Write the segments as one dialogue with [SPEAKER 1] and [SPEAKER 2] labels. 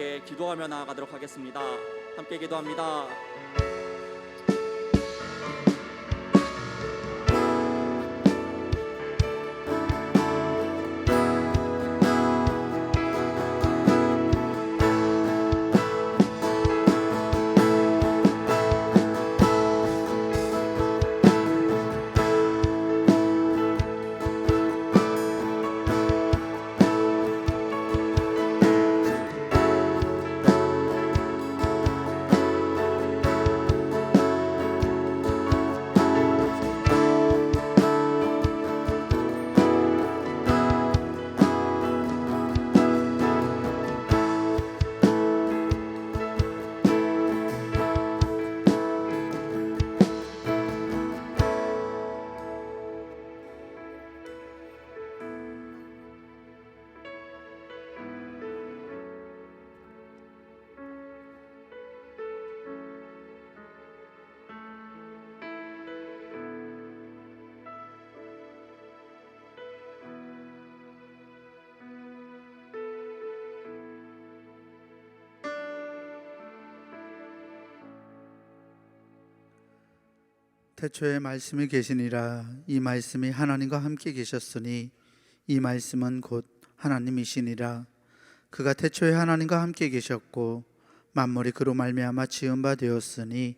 [SPEAKER 1] 함께 기도하며 나아가도록 하겠습니다. 함께 기도합니다.
[SPEAKER 2] 태초에 말씀이 계시니라. 이 말씀이 하나님과 함께 계셨으니 이 말씀은 곧 하나님이시니라. 그가 태초에 하나님과 함께 계셨고 만물이 그로 말미암아 지은 바 되었으니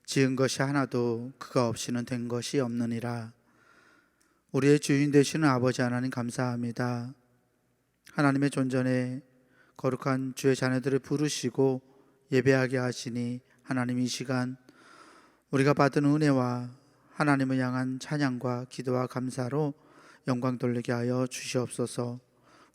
[SPEAKER 2] 지은 것이 하나도 그가 없이는 된 것이 없느니라. 우리의 주인 되시는 아버지 하나님 감사합니다. 하나님의 존전에 거룩한 주의 자녀들을 부르시고 예배하게 하시니 하나님 이 시간 우리가 받은 은혜와 하나님을 향한 찬양과 기도와 감사로 영광 돌리게 하여 주시옵소서.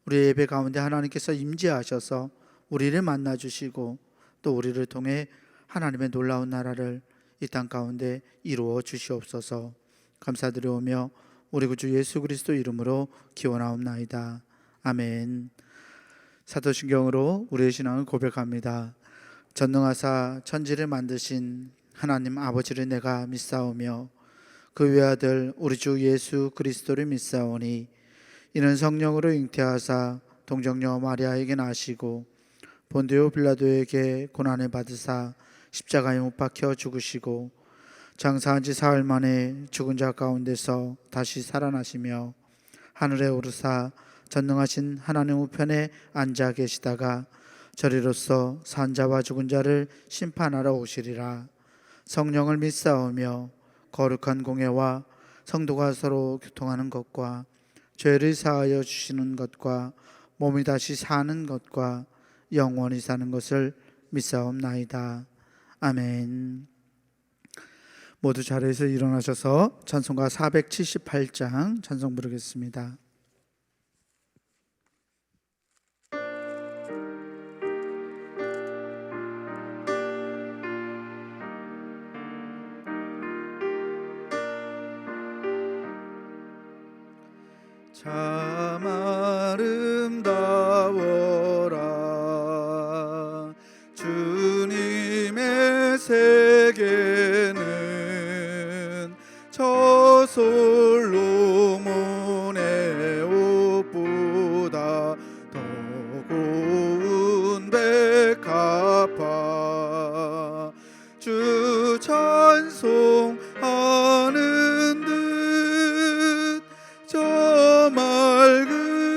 [SPEAKER 2] 우리의 예배 가운데 하나님께서 임재하셔서 우리를 만나 주시고 또 우리를 통해 하나님의 놀라운 나라를 이 땅 가운데 이루어 주시옵소서. 감사드리오며 우리 구주 예수 그리스도 이름으로 기원하옵나이다. 아멘. 사도신경으로 우리의 신앙을 고백합니다. 전능하사 천지를 만드신 하나님 아버지를 내가 믿사오며 그 외아들 우리 주 예수 그리스도를 믿사오니 이는 성령으로 잉태하사 동정녀 마리아에게 나시고 본디오 빌라도에게 고난을 받으사 십자가에 못 박혀 죽으시고 장사한 지 사흘 만에 죽은 자 가운데서 다시 살아나시며 하늘에 오르사 전능하신 하나님 우편에 앉아 계시다가 저리로서 산 자와 죽은 자를 심판하러 오시리라. 성령을 믿사오며 거룩한 공예와 성도가 서로 교통하는 것과 죄를 사하여 주시는 것과 몸이 다시 사는 것과 영원히 사는 것을 믿사옵나이다. 아멘. 모두 자리에서 일어나셔서 찬송가 478장 찬송 부르겠습니다. 참 아름다워라 주님의 세계는 저 솔로몬의 옷보다 더 고운 백합화 주 찬송하는 듯 저 맑은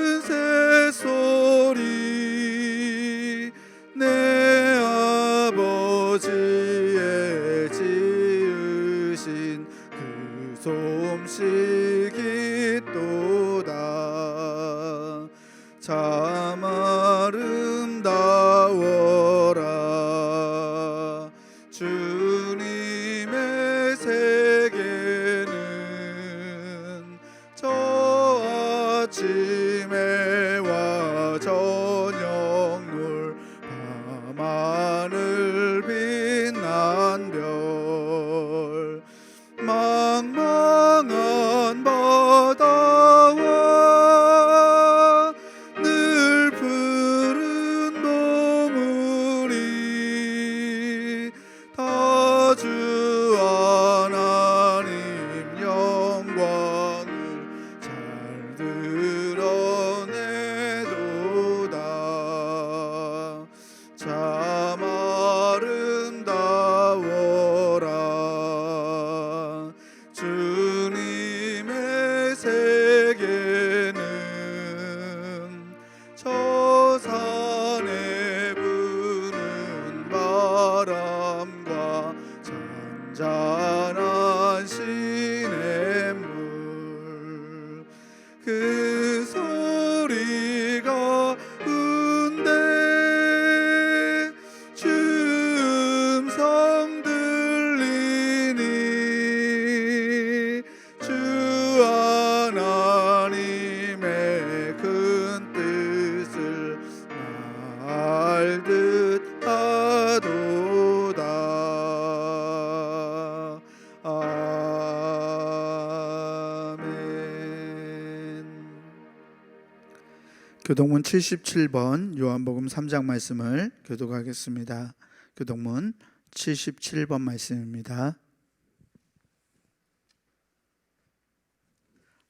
[SPEAKER 2] 교동문 77번 요한복음 3장 말씀을 교독하겠습니다. 교동문 77번 말씀입니다.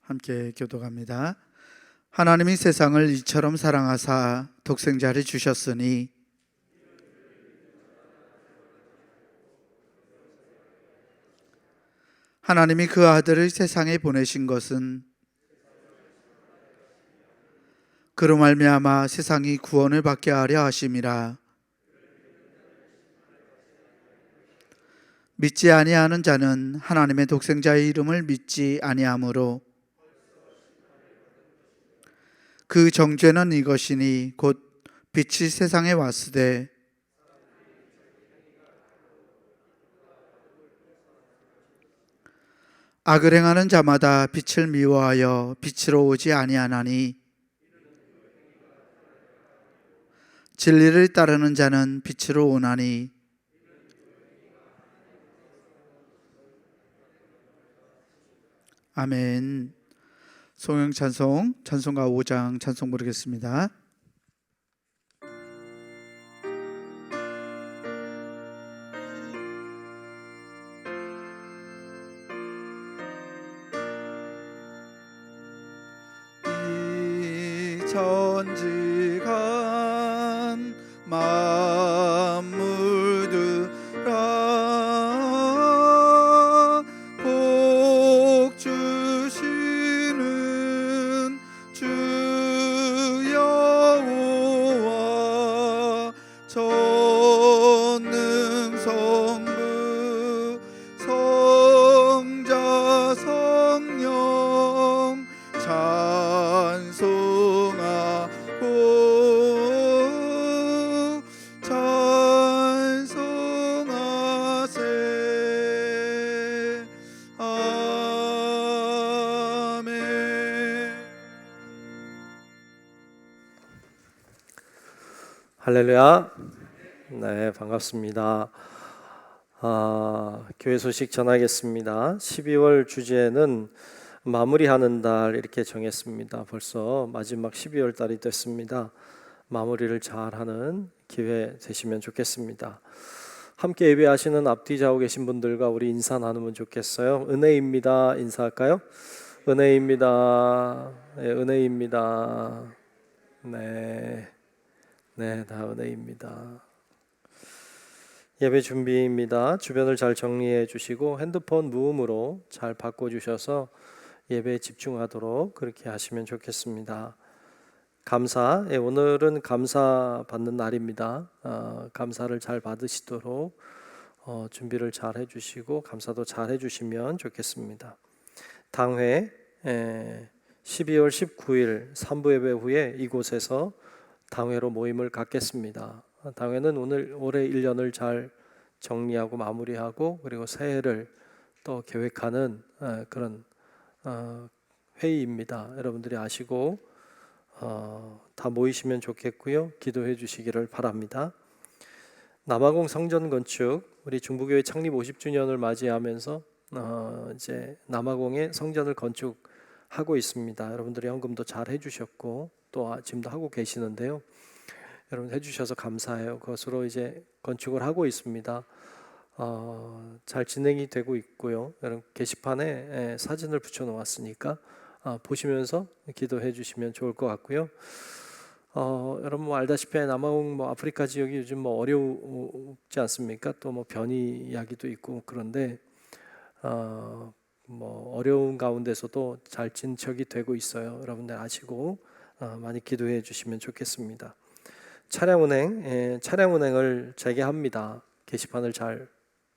[SPEAKER 2] 함께 교독합니다. 하나님이 세상을 이처럼 사랑하사 독생자를 주셨으니 하나님이 그 아들을 세상에 보내신 것은 그로 말미암아 세상이 구원을 받게 하려 하심이라. 믿지 아니하는 자는 하나님의 독생자의 이름을 믿지 아니하므로 그 정죄는 이것이니 곧 빛이 세상에 왔으되 악을 행하는 자마다 빛을 미워하여 빛으로 오지 아니하나니 진리를 따르는 자는 빛으로 오나니 아멘. 송영 찬송, 찬송가 5장 찬송 부르겠습니다. 이 천지간 만물들아 복 주시는 주 여호와 전능 성부 성자 성령 찬송하고 찬송하세. 아멘.
[SPEAKER 3] 할렐루야. 네, 반갑습니다. 교회 소식 전하겠습니다. 12월 주제는 마무리하는 달 이렇게 정했습니다. 벌써 마지막 12월 달이 됐습니다. 마무리를 잘하는 기회 되시면 좋겠습니다. 함께 예배하시는 앞뒤 좌우 계신 분들과 우리 인사 나누면 좋겠어요. 은혜입니다. 인사할까요? 은혜입니다. 네, 은혜입니다. 네, 다 은혜입니다. 예배 준비입니다. 주변을 잘 정리해 주시고 핸드폰 무음으로 잘 바꿔주셔서 예배에 집중하도록 그렇게 하시면 좋겠습니다. 감사, 오늘은 감사 받는 날입니다. 감사를 잘 받으시도록 준비를 잘 해주시고 감사도 잘 해주시면 좋겠습니다. 당회 12월 19일 3부 예배 후에 이곳에서 당회로 모임을 갖겠습니다. 당회는 올해 1년을 잘 정리하고 마무리하고 그리고 새해를 또 계획하는 그런 회의입니다. 여러분들이 아시고 다 모이시면 좋겠고요. 기도해 주시기를 바랍니다. 남아공 성전 건축 우리 중부교회 창립 50주년을 맞이하면서 이제 남아공에 성전을 건축하고 있습니다. 여러분들이 헌금도 잘 해주셨고 또 지금도 하고 계시는데요. 여러분 해주셔서 감사해요. 그것으로 이제 건축을 하고 있습니다. 잘 진행이 되고 있고요. 여러분 게시판에 사진을 붙여 놓았으니까 보시면서 기도해 주시면 좋을 것 같고요. 여러분 뭐 알다시피 남아공 아프리카 지역이 요즘 어렵지 않습니까? 또 변이 이야기도 있고 그런데 어려운 가운데서도 잘 진척이 되고 있어요. 여러분들 아시고 많이 기도해 주시면 좋겠습니다. 차량 운행을 재개합니다. 게시판을 잘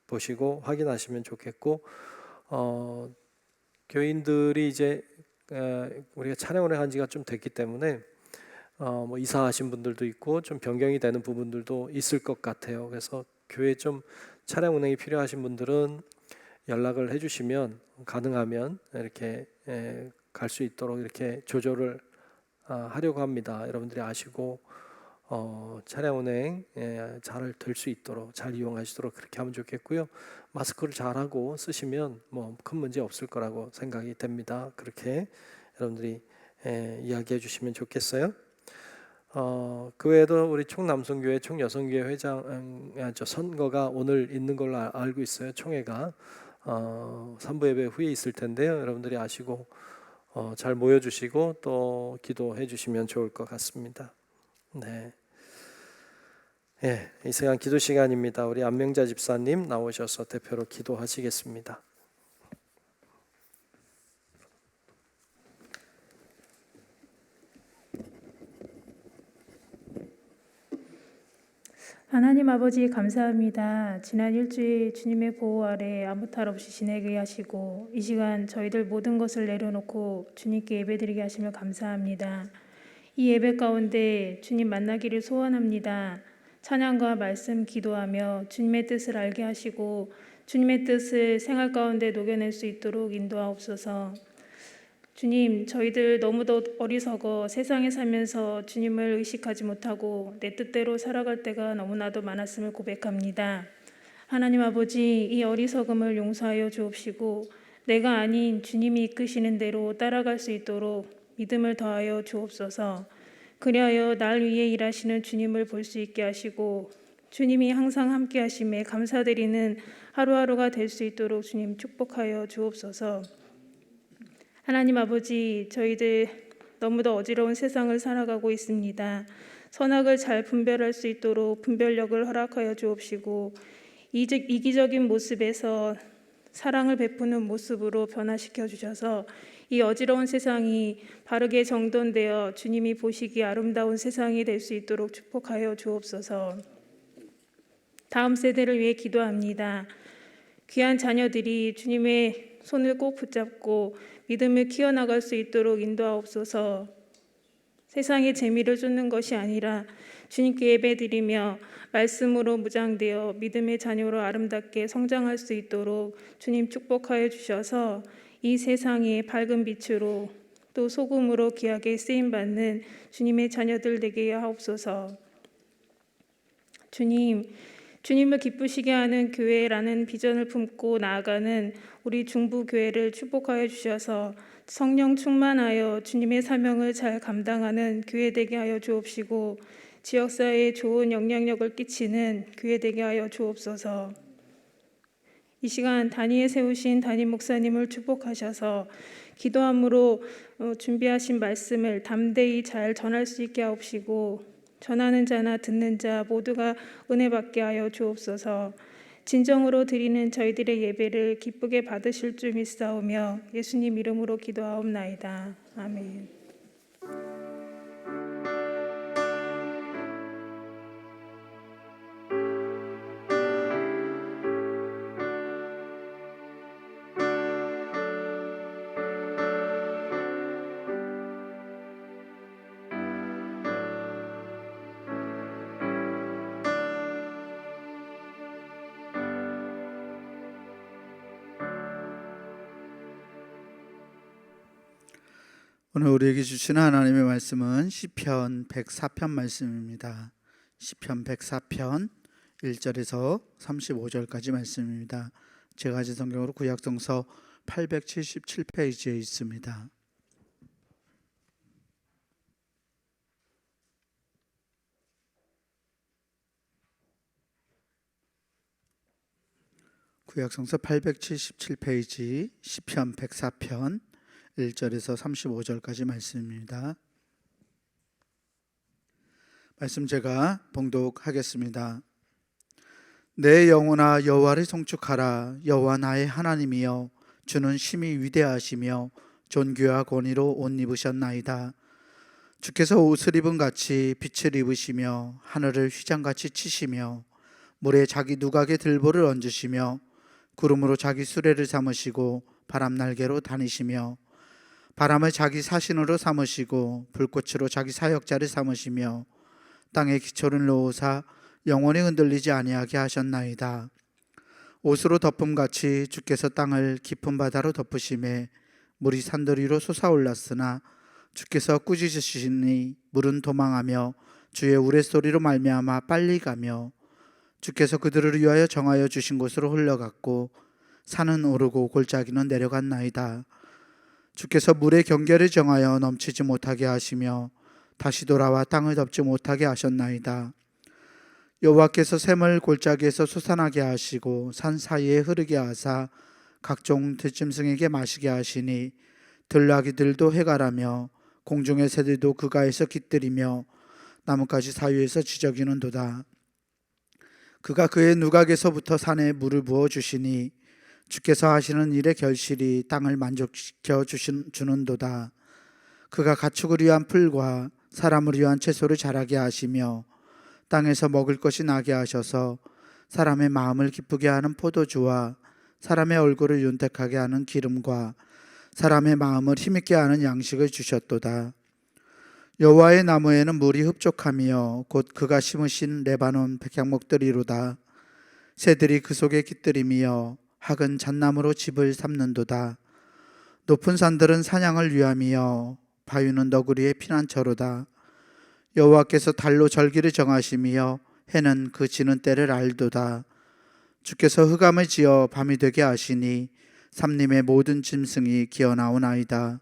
[SPEAKER 3] 보시고 확인하시면 좋겠고 교인들이 이제 우리가 차량 운행한 지가 좀 됐기 때문에 이사하신 분들도 있고 좀 변경이 되는 부분들도 있을 것 같아요. 그래서 교회 좀 차량 운행이 필요하신 분들은 연락을 해주시면 가능하면 이렇게 갈 수 있도록 이렇게 조절을 하려고 합니다. 여러분들이 아시고 차량 운행 잘 될 수 있도록 잘 이용하시도록 그렇게 하면 좋겠고요. 마스크를 잘 하고 쓰시면 큰 문제 없을 거라고 생각이 됩니다. 그렇게 여러분들이 이야기해 주시면 좋겠어요. 그 외에도 우리 총남성교회, 총여성교회 회장 선거가 오늘 있는 걸로 알고 있어요. 총회가 3부 예배 후에 있을 텐데요. 여러분들이 아시고 잘 모여주시고 또 기도해 주시면 좋을 것 같습니다. 네. 예, 이 시간 기도 시간입니다. 우리 안명자 집사님 나오셔서 대표로 기도하시겠습니다.
[SPEAKER 4] 하나님 아버지 감사합니다. 지난 일주일 주님의 보호 아래 아무 탈 없이 지내게 하시고 이 시간 저희들 모든 것을 내려놓고 주님께 예배드리게 하시며 감사합니다. 이 예배 가운데 주님 만나기를 소원합니다. 찬양과 말씀 기도하며 주님의 뜻을 알게 하시고 주님의 뜻을 생활 가운데 녹여낼 수 있도록 인도하옵소서. 주님, 저희들 너무도 어리석어 세상에 살면서 주님을 의식하지 못하고 내 뜻대로 살아갈 때가 너무나도 많았음을 고백합니다. 하나님 아버지, 이 어리석음을 용서하여 주옵시고 내가 아닌 주님이 이끄시는 대로 따라갈 수 있도록 믿음을 더하여 주옵소서. 그리하여 날 위해 일하시는 주님을 볼 수 있게 하시고 주님이 항상 함께 하심에 감사드리는 하루하루가 될 수 있도록 주님 축복하여 주옵소서. 하나님 아버지, 저희들 너무도 어지러운 세상을 살아가고 있습니다. 선악을 잘 분별할 수 있도록 분별력을 허락하여 주옵시고 이기적인 모습에서 사랑을 베푸는 모습으로 변화시켜 주셔서 이 어지러운 세상이 바르게 정돈되어 주님이 보시기 아름다운 세상이 될 수 있도록 축복하여 주옵소서. 다음 세대를 위해 기도합니다. 귀한 자녀들이 주님의 손을 꼭 붙잡고 믿음을 키워나갈 수 있도록 인도하옵소서. 세상의 재미를 쫓는 것이 아니라 주님께 예배드리며 말씀으로 무장되어 믿음의 자녀로 아름답게 성장할 수 있도록 주님 축복하여 주셔서 이 세상의 밝은 빛으로 또 소금으로 귀하게 쓰임받는 주님의 자녀들 되게 하옵소서. 주님을 기쁘시게 하는 교회라는 비전을 품고 나아가는 우리 중부교회를 축복하여 주셔서 성령 충만하여 주님의 사명을 잘 감당하는 교회 되게 하여 주옵시고 지역사회에 좋은 영향력을 끼치는 교회 되게 하여 주옵소서. 이 시간 단위에 세우신 담임 목사님을 축복하셔서 기도함으로 준비하신 말씀을 담대히 잘 전할 수 있게 하옵시고 전하는 자나 듣는 자 모두가 은혜 받게 하여 주옵소서. 진정으로 드리는 저희들의 예배를 기쁘게 받으실 줄 믿사오며 예수님 이름으로 기도하옵나이다. 아멘.
[SPEAKER 2] 오늘 우리에게 주시는 하나님의 말씀은 시편 104편 말씀입니다. 시편 104편 1절에서 35절까지 말씀입니다. 제가 가진 성경으로 구약성서 877페이지에 있습니다. 구약성서 877페이지 시편 104편 1절에서 35절까지 말씀입니다. 말씀 제가 봉독하겠습니다. 내 영혼아 여호와를 송축하라. 여호와 나의 하나님이여 주는 심히 위대하시며 존귀와 권위로 옷 입으셨나이다. 주께서 옷을 입은 같이 빛을 입으시며 하늘을 휘장같이 치시며 물에 자기 누각에 들보를 얹으시며 구름으로 자기 수레를 삼으시고 바람날개로 다니시며 바람을 자기 사신으로 삼으시고 불꽃으로 자기 사역자를 삼으시며 땅에 기초를 놓으사 영원히 흔들리지 아니하게 하셨나이다. 옷으로 덮음같이 주께서 땅을 깊은 바다로 덮으심에 물이 산들 위로 솟아올랐으나 주께서 꾸짖으시니 물은 도망하며 주의 우레소리로 말미암아 빨리 가며 주께서 그들을 위하여 정하여 주신 곳으로 흘러갔고 산은 오르고 골짜기는 내려갔나이다. 주께서 물의 경계를 정하여 넘치지 못하게 하시며 다시 돌아와 땅을 덮지 못하게 하셨나이다. 여호와께서 샘을 골짜기에서 솟아나게 하시고 산 사이에 흐르게 하사 각종 들짐승에게 마시게 하시니 들나귀들도 해가라며 공중의 새들도 그가에서 깃들이며 나뭇가지 사이에서 지저귀는도다. 그가 그의 누각에서부터 산에 물을 부어 주시니 주께서 하시는 일의 결실이 땅을 만족시켜 주는도다. 그가 가축을 위한 풀과 사람을 위한 채소를 자라게 하시며 땅에서 먹을 것이 나게 하셔서 사람의 마음을 기쁘게 하는 포도주와 사람의 얼굴을 윤택하게 하는 기름과 사람의 마음을 힘있게 하는 양식을 주셨도다. 여호와의 나무에는 물이 흡족하며 곧 그가 심으신 레바논 백향목들이로다. 새들이 그 속에 깃들이며 학은 잣나무로 집을 삼는도다. 높은 산들은 사냥을 위함이여 바위는 너구리의 피난처로다. 여호와께서 달로 절기를 정하시며 해는 그 지는 때를 알도다. 주께서 흑암을 지어 밤이 되게 하시니 삼림의 모든 짐승이 기어나오나이다.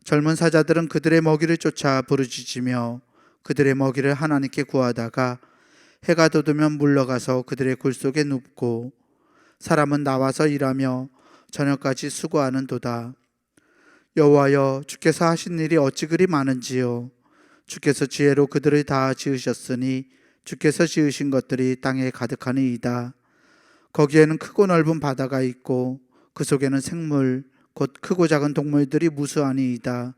[SPEAKER 2] 젊은 사자들은 그들의 먹이를 쫓아 부르짖으며 그들의 먹이를 하나님께 구하다가 해가 돋으면 물러가서 그들의 굴 속에 눕고 사람은 나와서 일하며 저녁까지 수고하는도다. 여호와여, 주께서 하신 일이 어찌 그리 많은지요. 주께서 지혜로 그들을 다 지으셨으니 주께서 지으신 것들이 땅에 가득하니이다. 거기에는 크고 넓은 바다가 있고 그 속에는 생물 곧 크고 작은 동물들이 무수하니이다.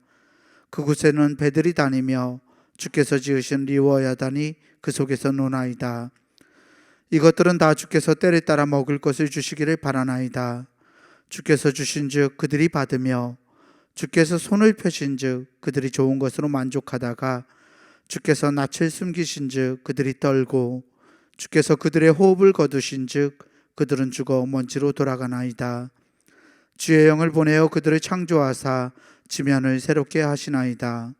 [SPEAKER 2] 그곳에는 배들이 다니며 주께서 지으신 리워야단이 그 속에서 노나이다. 이것들은 다 주께서 때를 따라 먹을 것을 주시기를 바라나이다. 주께서 주신즉 그들이 받으며 주께서 손을 펴신즉 그들이 좋은 것으로 만족하다가 주께서 낯을 숨기신즉 그들이 떨고 주께서 그들의 호흡을 거두신즉 그들은 죽어 먼지로 돌아가나이다. 주의 영을 보내어 그들을 창조하사 지면을 새롭게 하시나이다.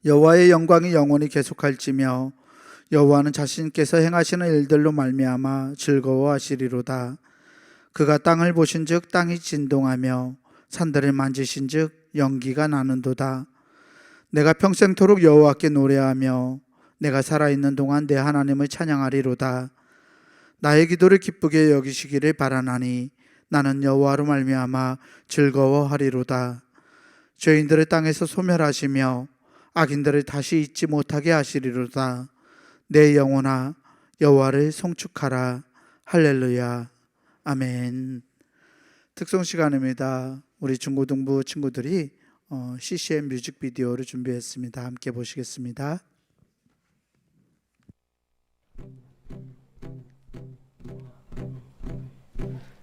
[SPEAKER 2] 여호와의 영광이 영원히 계속할지며 여호와는 자신께서 행하시는 일들로 말미암아 즐거워하시리로다. 그가 땅을 보신즉 땅이 진동하며 산들을 만지신즉 연기가 나는도다. 내가 평생토록 여호와께 노래하며 내가 살아있는 동안 내 하나님을 찬양하리로다. 나의 기도를 기쁘게 여기시기를 바라나니 나는 여호와로 말미암아 즐거워하리로다. 죄인들을 땅에서 소멸하시며 악인들을 다시 잊지 못하게 하시리로다. 내 영혼아 여호와를 송축하라. 할렐루야. 아멘. 특송 시간입니다. 우리 중고등부 친구들이 CCM 뮤직비디오를 준비했습니다. 함께 보시겠습니다.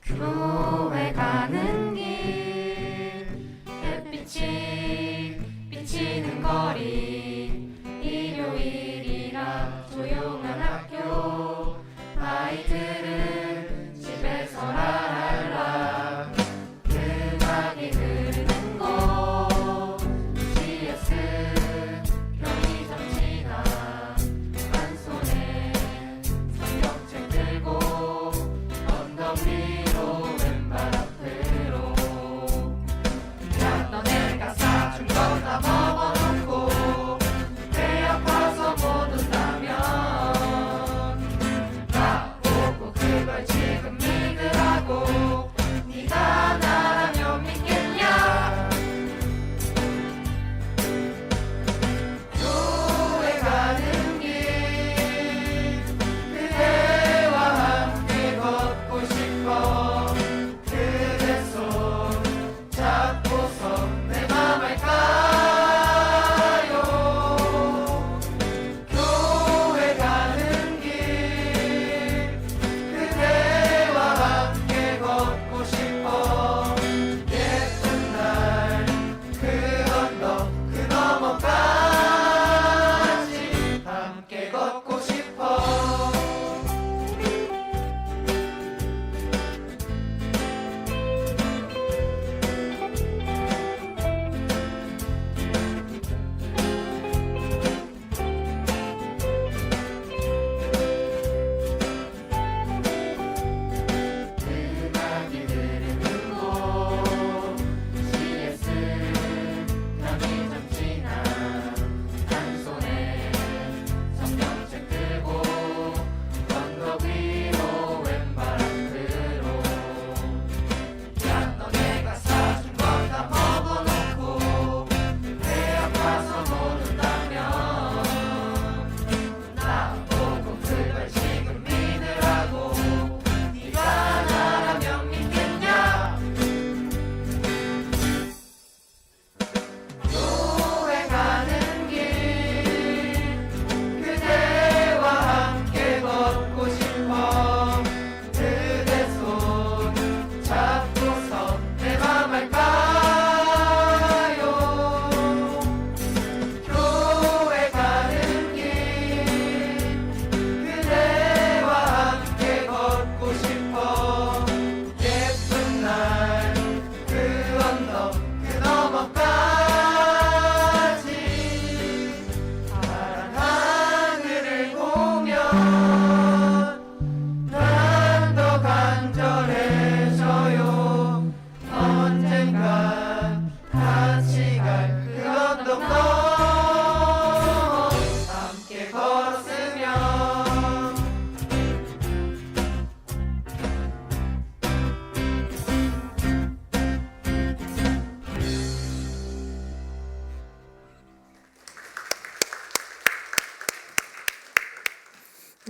[SPEAKER 5] 교회 가는 길 햇빛이 비치는 거리 일요일이라 조용한 학교 아이들은 집에서 랄랄라 음악이 흐르는 곳 CS 편의점 지나 한 손에 성경책 들고 언덕 위로 왼발 앞으로 야 너네가 사준 거 다 먹어놓고 배 아파서 못 온다면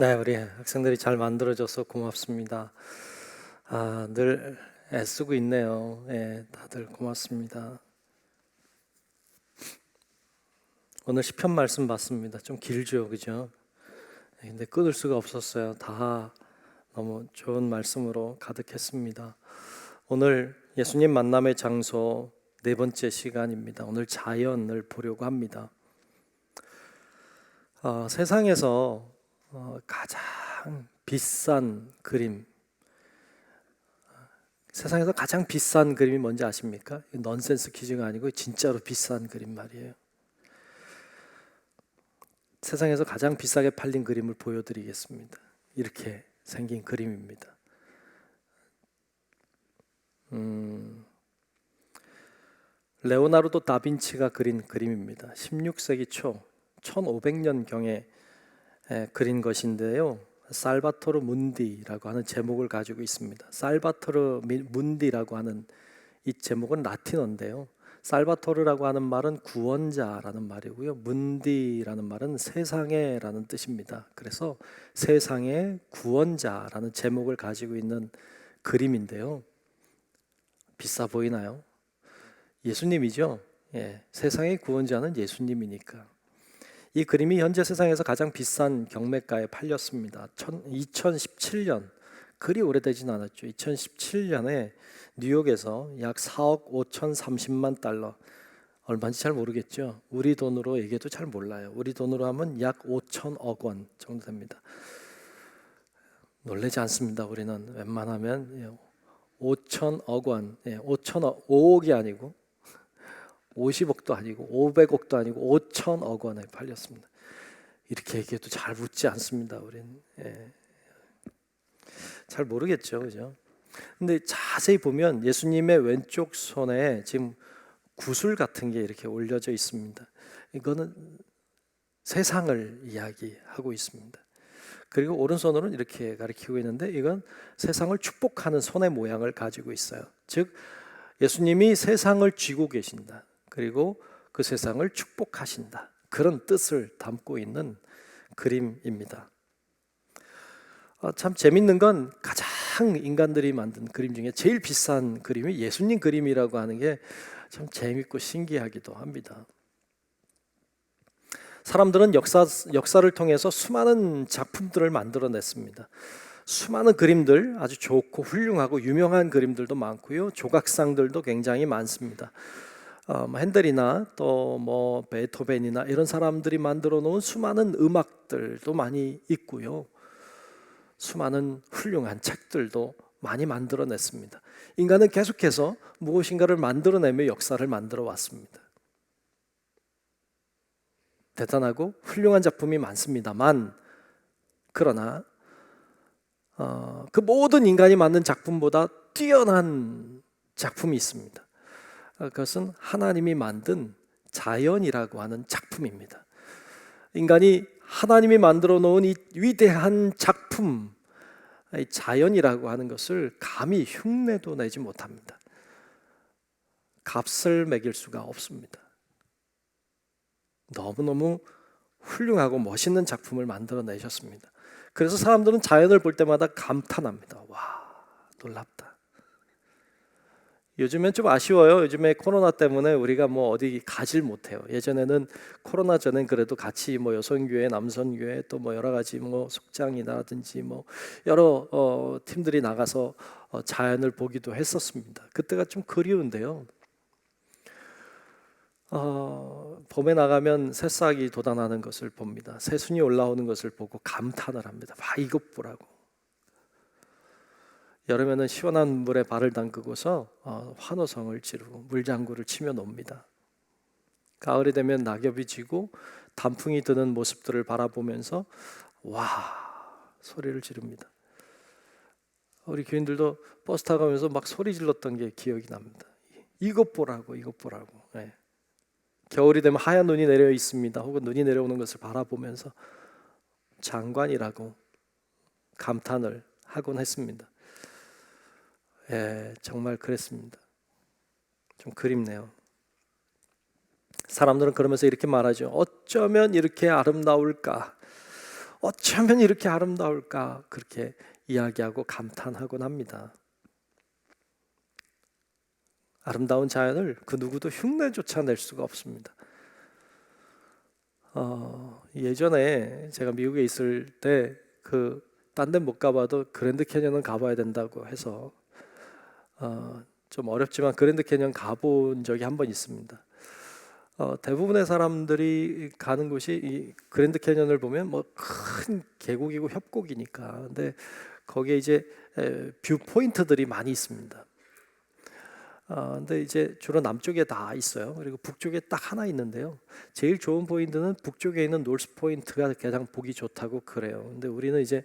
[SPEAKER 3] 네, 우리 학생들이 잘 만들어줘서 고맙습니다. 늘 애쓰고 있네요. 예, 다들 고맙습니다. 오늘 시편 말씀 봤습니다. 좀 길죠, 그죠? 근데 끊을 수가 없었어요. 다 너무 좋은 말씀으로 가득했습니다. 오늘 예수님 만남의 장소 네 번째 시간입니다. 오늘 자연을 보려고 합니다. 세상에서 가장 비싼 그림, 세상에서 가장 비싼 그림이 뭔지 아십니까? 넌센스 퀴즈가 아니고 진짜로 비싼 그림 말이에요. 세상에서 가장 비싸게 팔린 그림을 보여드리겠습니다. 이렇게 생긴 그림입니다. 레오나르도 다빈치가 그린 그림입니다. 16세기 초 1500년경에 그린 것인데요. 살바토르 문디라고 하는 제목을 가지고 있습니다. 살바토르 문디라고 하는 이 제목은 라틴어인데요. 살바토르라고 하는 말은 구원자라는 말이고요. 문디라는 말은 세상에라는 뜻입니다. 그래서 세상의 구원자라는 제목을 가지고 있는 그림인데요. 비싸 보이나요? 예수님이죠. 예, 세상의 구원자는 예수님이니까. 이 그림이 현재 세상에서 가장 비싼 경매가에 팔렸습니다. 2017년, 그리 오래되진 않았죠. 2017년에 뉴욕에서 약 4억 5,030만 달러, 얼마인지 잘 모르겠죠. 우리 돈으로 얘기해도 잘 몰라요. 우리 돈으로 하면 약 5천억 원 정도 됩니다. 놀라지 않습니다. 우리는 웬만하면 5천억 원, 5천억, 5억이 아니고 50억도 아니고 500억도 아니고 5천억 원에 팔렸습니다. 이렇게 얘기해도 잘 묻지 않습니다. 우리는 잘 모르겠죠, 그죠? 근데 자세히 보면 예수님의 왼쪽 손에 지금 구슬 같은 게 이렇게 올려져 있습니다. 이거는 세상을 이야기하고 있습니다. 그리고 오른손으로는 이렇게 가리키고 있는데 이건 세상을 축복하는 손의 모양을 가지고 있어요. 즉 예수님이 세상을 쥐고 계신다. 그리고 그 세상을 축복하신다. 그런 뜻을 담고 있는 그림입니다. 참 재밌는 건 가장 인간들이 만든 그림 중에 제일 비싼 그림이 예수님 그림이라고 하는 게 참 재밌고 신기하기도 합니다. 사람들은 역사를 통해서 수많은 작품들을 만들어냈습니다. 수많은 그림들, 아주 좋고 훌륭하고 유명한 그림들도 많고요. 조각상들도 굉장히 많습니다. 핸델이나 또 뭐 베토벤이나 이런 사람들이 만들어 놓은 수많은 음악들도 많이 있고요. 수많은 훌륭한 책들도 많이 만들어냈습니다. 인간은 계속해서 무엇인가를 만들어내며 역사를 만들어 왔습니다. 대단하고 훌륭한 작품이 많습니다만, 그러나 그 모든 인간이 만든 작품보다 뛰어난 작품이 있습니다. 그것은 하나님이 만든 자연이라고 하는 작품입니다. 인간이 하나님이 만들어 놓은 이 위대한 작품, 이 자연이라고 하는 것을 감히 흉내도 내지 못합니다. 값을 매길 수가 없습니다. 너무너무 훌륭하고 멋있는 작품을 만들어내셨습니다. 그래서 사람들은 자연을 볼 때마다 감탄합니다. 와, 놀랍다. 요즘엔 좀 아쉬워요. 요즘에 코로나 때문에 우리가 뭐 어디 가질 못해요. 예전에는 코로나 전엔 그래도 같이 뭐 여성교회, 남성교회 또 뭐 여러 가지 뭐 숙장이라든지 뭐 여러 팀들이 나가서 자연을 보기도 했었습니다. 그때가 좀 그리운데요. 봄에 나가면 새싹이 돋아나는 것을 봅니다. 새순이 올라오는 것을 보고 감탄을 합니다. 와, 이것 보라고. 여름에는 시원한 물에 발을 담그고서 환호성을 지르고 물장구를 치며 놉니다. 가을이 되면 낙엽이 지고 단풍이 드는 모습들을 바라보면서 와 소리를 지릅니다. 우리 교인들도 버스 타가면서 막 소리 질렀던 게 기억이 납니다. 이것 보라고, 이것 보라고. 네. 겨울이 되면 하얀 눈이 내려 있습니다. 혹은 눈이 내려오는 것을 바라보면서 장관이라고 감탄을 하곤 했습니다. 예, 정말 그랬습니다. 좀 그립네요. 사람들은 그러면서 이렇게 말하죠. 어쩌면 이렇게 아름다울까? 어쩌면 이렇게 아름다울까 그렇게 이야기하고 감탄하곤 합니다. 아름다운 자연을 그 누구도 흉내조차 낼 수가 없습니다. 예전에 제가 미국에 있을 때 딴 데 못 가봐도 그랜드 캐년은 가봐야 된다고 해서 좀 어렵지만 그랜드 캐년 가본 적이 한 번 있습니다. 대부분의 사람들이 가는 곳이 이 그랜드 캐년을 보면 뭐 큰 계곡이고 협곡이니까. 근데 거기에 이제 뷰 포인트들이 많이 있습니다. 근데 이제 주로 남쪽에 다 있어요. 그리고 북쪽에 딱 하나 있는데요. 제일 좋은 포인트는 북쪽에 있는 노스 포인트가 가장 보기 좋다고 그래요. 근데 우리는 이제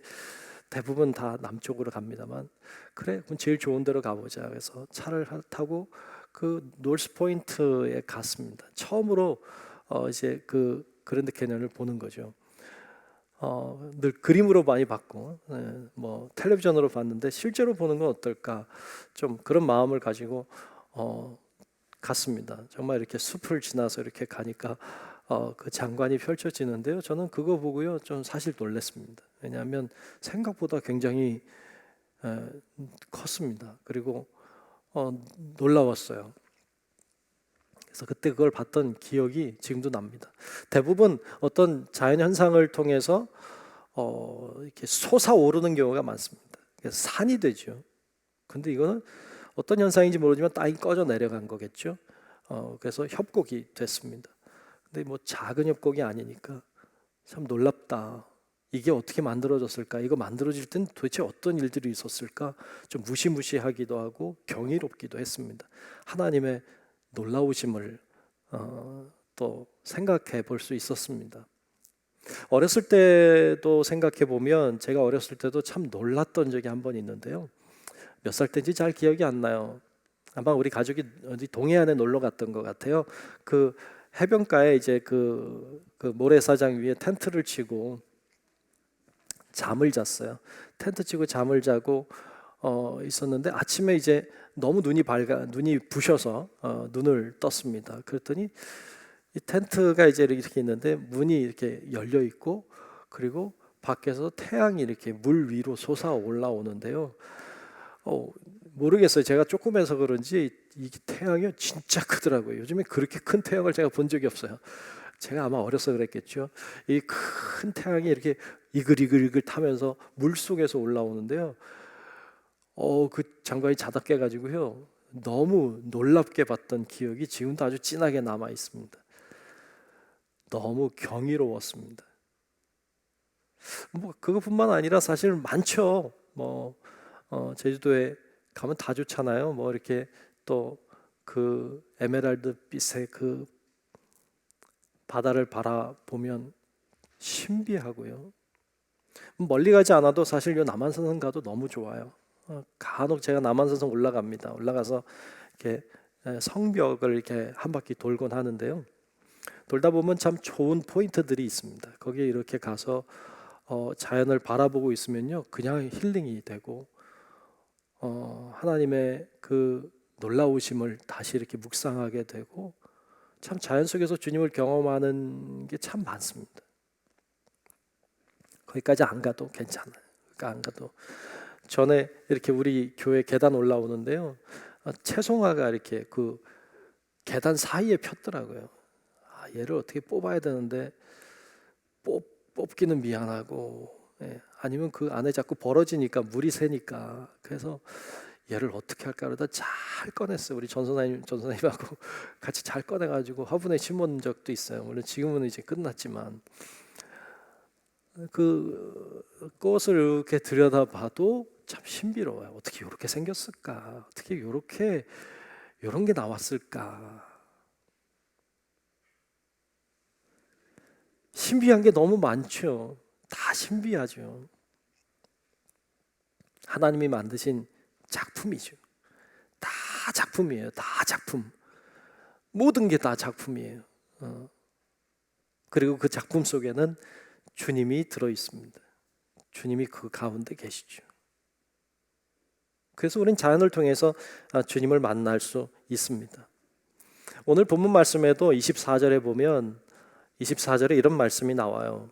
[SPEAKER 3] 대부분 다 남쪽으로 갑니다만, 그래, 그럼 제일 좋은 데로 가보자. 그래서 차를 타고 그 노스 포인트에 갔습니다. 처음으로 이제 그 그랜드 캐년을 보는 거죠. 늘 그림으로 많이 봤고, 뭐 텔레비전으로 봤는데 실제로 보는 건 어떨까? 좀 그런 마음을 가지고 갔습니다. 정말 이렇게 숲을 지나서 이렇게 가니까 그 장관이 펼쳐지는데요. 저는 그거 보고요, 좀 사실 놀랐습니다. 왜냐하면 생각보다 굉장히 컸습니다. 그리고 놀라웠어요. 그래서 그때 그걸 봤던 기억이 지금도 납니다. 대부분 어떤 자연 현상을 통해서 이렇게 솟아오르는 경우가 많습니다. 그래서 산이 되죠. 근데 이거는 어떤 현상인지 모르지만 땅이 꺼져 내려간 거겠죠. 그래서 협곡이 됐습니다. 근데 뭐 작은 협곡이 아니니까 참 놀랍다. 이게 어떻게 만들어졌을까? 이거 만들어질 땐 도대체 어떤 일들이 있었을까? 좀 무시무시하기도 하고 경이롭기도 했습니다. 하나님의 놀라우심을 또 생각해 볼 수 있었습니다. 어렸을 때도 생각해 보면 제가 어렸을 때도 참 놀랐던 적이 한 번 있는데요. 몇 살 때인지 잘 기억이 안 나요. 아마 우리 가족이 어디 동해안에 놀러 갔던 것 같아요. 그 해변가에 이제 그 모래사장 위에 텐트를 치고 잠을 잤어요. 텐트 치고 잠을 자고 있었는데 아침에 이제 너무 눈이 부셔서 눈을 떴습니다. 그랬더니 이 텐트가 이제 이렇게 있는데 문이 이렇게 열려 있고, 그리고 밖에서 태양이 이렇게 물 위로 솟아 올라오는데요. 모르겠어요. 제가 조금해서 그런지 이 태양이 진짜 크더라고요. 요즘에 그렇게 큰 태양을 제가 본 적이 없어요. 제가 아마 어려서 그랬겠죠. 이 큰 태양이 이렇게 이글이글 타면서 물 속에서 올라오는데요. 그 장관이 자다 깨가지고요. 너무 놀랍게 봤던 기억이 지금도 아주 진하게 남아 있습니다. 너무 경이로웠습니다. 뭐 그것뿐만 아니라 사실 많죠. 뭐 제주도에 가면 다 좋잖아요. 뭐 이렇게 또 그 에메랄드 빛의 그 바다를 바라보면 신비하고요. 멀리 가지 않아도 사실 요 남한산성 가도 너무 좋아요. 간혹 제가 남한산성 올라갑니다. 올라가서 이렇게 성벽을 이렇게 한 바퀴 돌곤 하는데요. 돌다 보면 참 좋은 포인트들이 있습니다. 거기에 이렇게 가서 자연을 바라보고 있으면요, 그냥 힐링이 되고 하나님의 그 놀라우심을 다시 이렇게 묵상하게 되고, 참 자연 속에서 주님을 경험하는 게 참 많습니다. 거기까지 안 가도 괜찮아요. 그러니까 안 가도. 전에 이렇게 우리 교회 계단 올라오는데요, 채송화가 이렇게 그 계단 사이에 폈더라고요. 얘를 어떻게 뽑아야 되는데 뽑기는 미안하고, 아니면 그 안에 자꾸 벌어지니까 물이 새니까, 그래서 얘를 어떻게 할까 그러다 잘 꺼냈어요. 우리 전선생님하고 같이 잘 꺼내가지고 화분에 심은 적도 있어요. 물론 지금은 이제 끝났지만, 그 꽃을 이렇게 들여다봐도 참 신비로워요. 어떻게 이렇게 생겼을까? 어떻게 이런 게 나왔을까? 신비한 게 너무 많죠. 다 신비하죠. 하나님이 만드신 작품이죠. 다 작품이에요. 다 작품. 모든 게 다 작품이에요. 그리고 그 작품 속에는 주님이 들어 있습니다. 주님이 그 가운데 계시죠. 그래서 우리는 자연을 통해서 주님을 만날 수 있습니다. 오늘 본문 말씀에도 24절에 보면 24절에 이런 말씀이 나와요.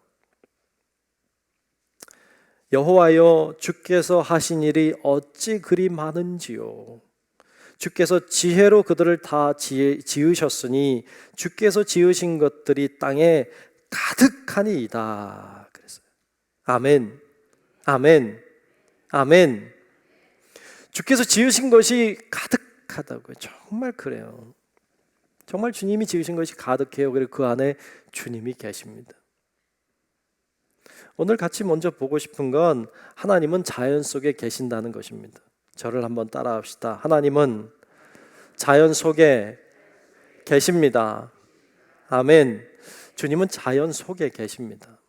[SPEAKER 3] 여호와여 주께서 하신 일이 어찌 그리 많은지요. 주께서 지혜로 그들을 다 지으셨으니 주께서 지으신 것들이 땅에 가득하니이다. 그랬어요. 아멘, 아멘, 아멘. 주께서 지으신 것이 가득하다고요. 정말 그래요. 정말 주님이 지으신 것이 가득해요. 그리고 그 안에 주님이 계십니다. 오늘 같이 먼저 보고 싶은 건 하나님은 자연 속에 계신다는 것입니다. 저를 한번 따라합시다. 하나님은 자연 속에 계십니다. 아멘. 주님은 자연 속에 계십니다.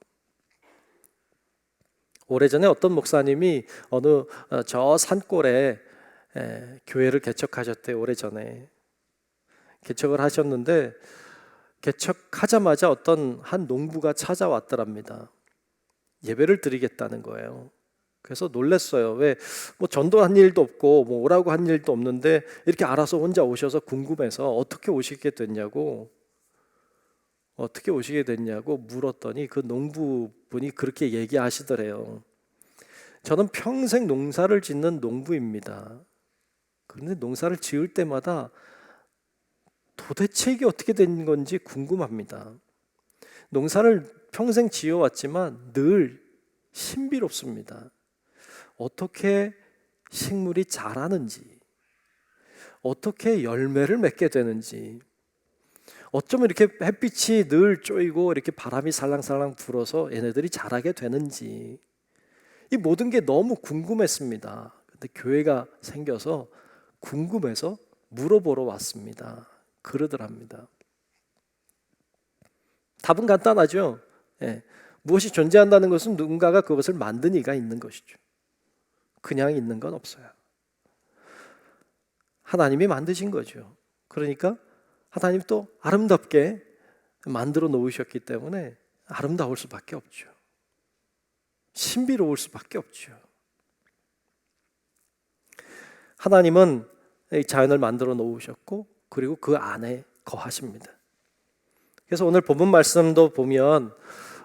[SPEAKER 3] 오래전에 어떤 목사님이 어느 저 산골에 교회를 개척하셨대요. 오래전에 개척을 하셨는데 개척하자마자 어떤 한 농부가 찾아왔더랍니다. 예배를 드리겠다는 거예요. 그래서 놀랐어요. 왜 뭐 전도한 일도 없고 뭐 오라고 한 일도 없는데 이렇게 알아서 혼자 오셔서 궁금해서 어떻게 오시게 됐냐고 물었더니 그 농부분이 그렇게 얘기하시더래요. 저는 평생 농사를 짓는 농부입니다. 그런데 농사를 지을 때마다 도대체 이게 어떻게 된 건지 궁금합니다. 농사를 평생 지어왔지만 늘 신비롭습니다. 어떻게 식물이 자라는지, 어떻게 열매를 맺게 되는지, 어쩌면 이렇게 햇빛이 늘 쪼이고 이렇게 바람이 살랑살랑 불어서 얘네들이 자라게 되는지, 이 모든 게 너무 궁금했습니다. 근데 교회가 생겨서 궁금해서 물어보러 왔습니다. 그러더랍니다. 답은 간단하죠. 무엇이 존재한다는 것은 누군가가 그것을 만든 이가 있는 것이죠. 그냥 있는 건 없어요. 하나님이 만드신 거죠. 그러니까 하나님 또 아름답게 만들어 놓으셨기 때문에 아름다울 수밖에 없죠. 신비로울 수밖에 없죠. 하나님은 이 자연을 만들어 놓으셨고 그리고 그 안에 거하십니다. 그래서 오늘 본문 말씀도 보면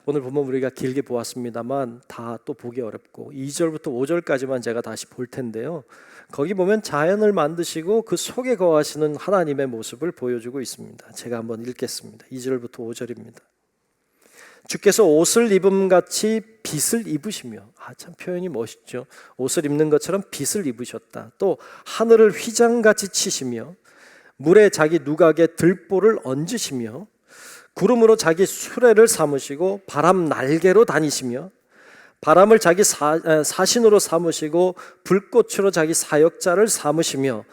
[SPEAKER 3] 오늘 본문 우리가 길게 보았습니다만 다 또 보기 어렵고 2절부터 5절까지만 제가 다시 볼 텐데요. 거기 보면 자연을 만드시고 그 속에 거하시는 하나님의 모습을 보여주고 있습니다. 제가 한번 읽겠습니다. 2절부터 5절입니다. 주께서 옷을 입음같이 빛을 입으시며, 참 표현이 멋있죠. 옷을 입는 것처럼 빛을 입으셨다. 또 하늘을 휘장같이 치시며 물에 자기 누각에 들보를 얹으시며 구름으로 자기 수레를 삼으시고 바람 날개로 다니시며 바람을 자기 사신으로 삼으시고 불꽃으로 자기 사역자를 삼으시며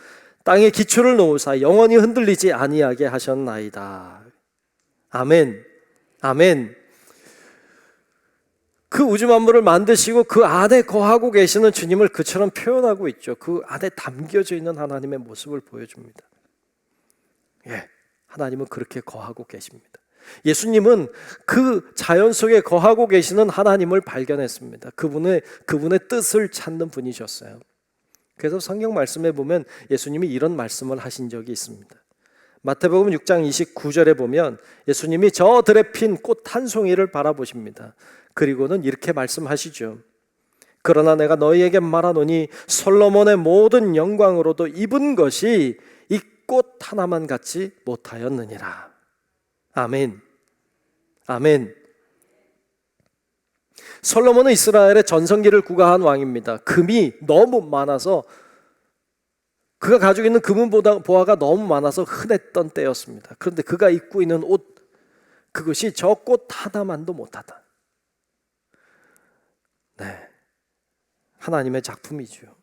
[SPEAKER 3] 땅에 기초를 놓으사 영원히 흔들리지 아니하게 하셨나이다. 아멘, 아멘. 그 우주 만물을 만드시고 그 안에 거하고 계시는 주님을 그처럼 표현하고 있죠. 그 안에 담겨져 있는 하나님의 모습을 보여줍니다. 하나님은 그렇게 거하고 계십니다. 예수님은 그 자연 속에 거하고 계시는 하나님을 발견했습니다. 그분의 뜻을 찾는 분이셨어요. 그래서 성경 말씀에 보면 예수님이 이런 말씀을 하신 적이 있습니다. 마태복음 6장 29절에 보면 예수님이 저 들에 핀 꽃 한 송이를 바라보십니다. 그리고는 이렇게 말씀하시죠. 그러나 내가 너희에게 말하노니 솔로몬의 모든 영광으로도 입은 것이 이 꽃 하나만 같지 못하였느니라. 아멘, 아멘. 솔로몬은 이스라엘의 전성기를 구가한 왕입니다. 금이 너무 많아서 그가 가지고 있는 금은 보화가 너무 많아서 흔했던 때였습니다. 그런데 그가 입고 있는 옷, 그것이 저 꽃 하나만도 못하다. 하나님의 작품이죠.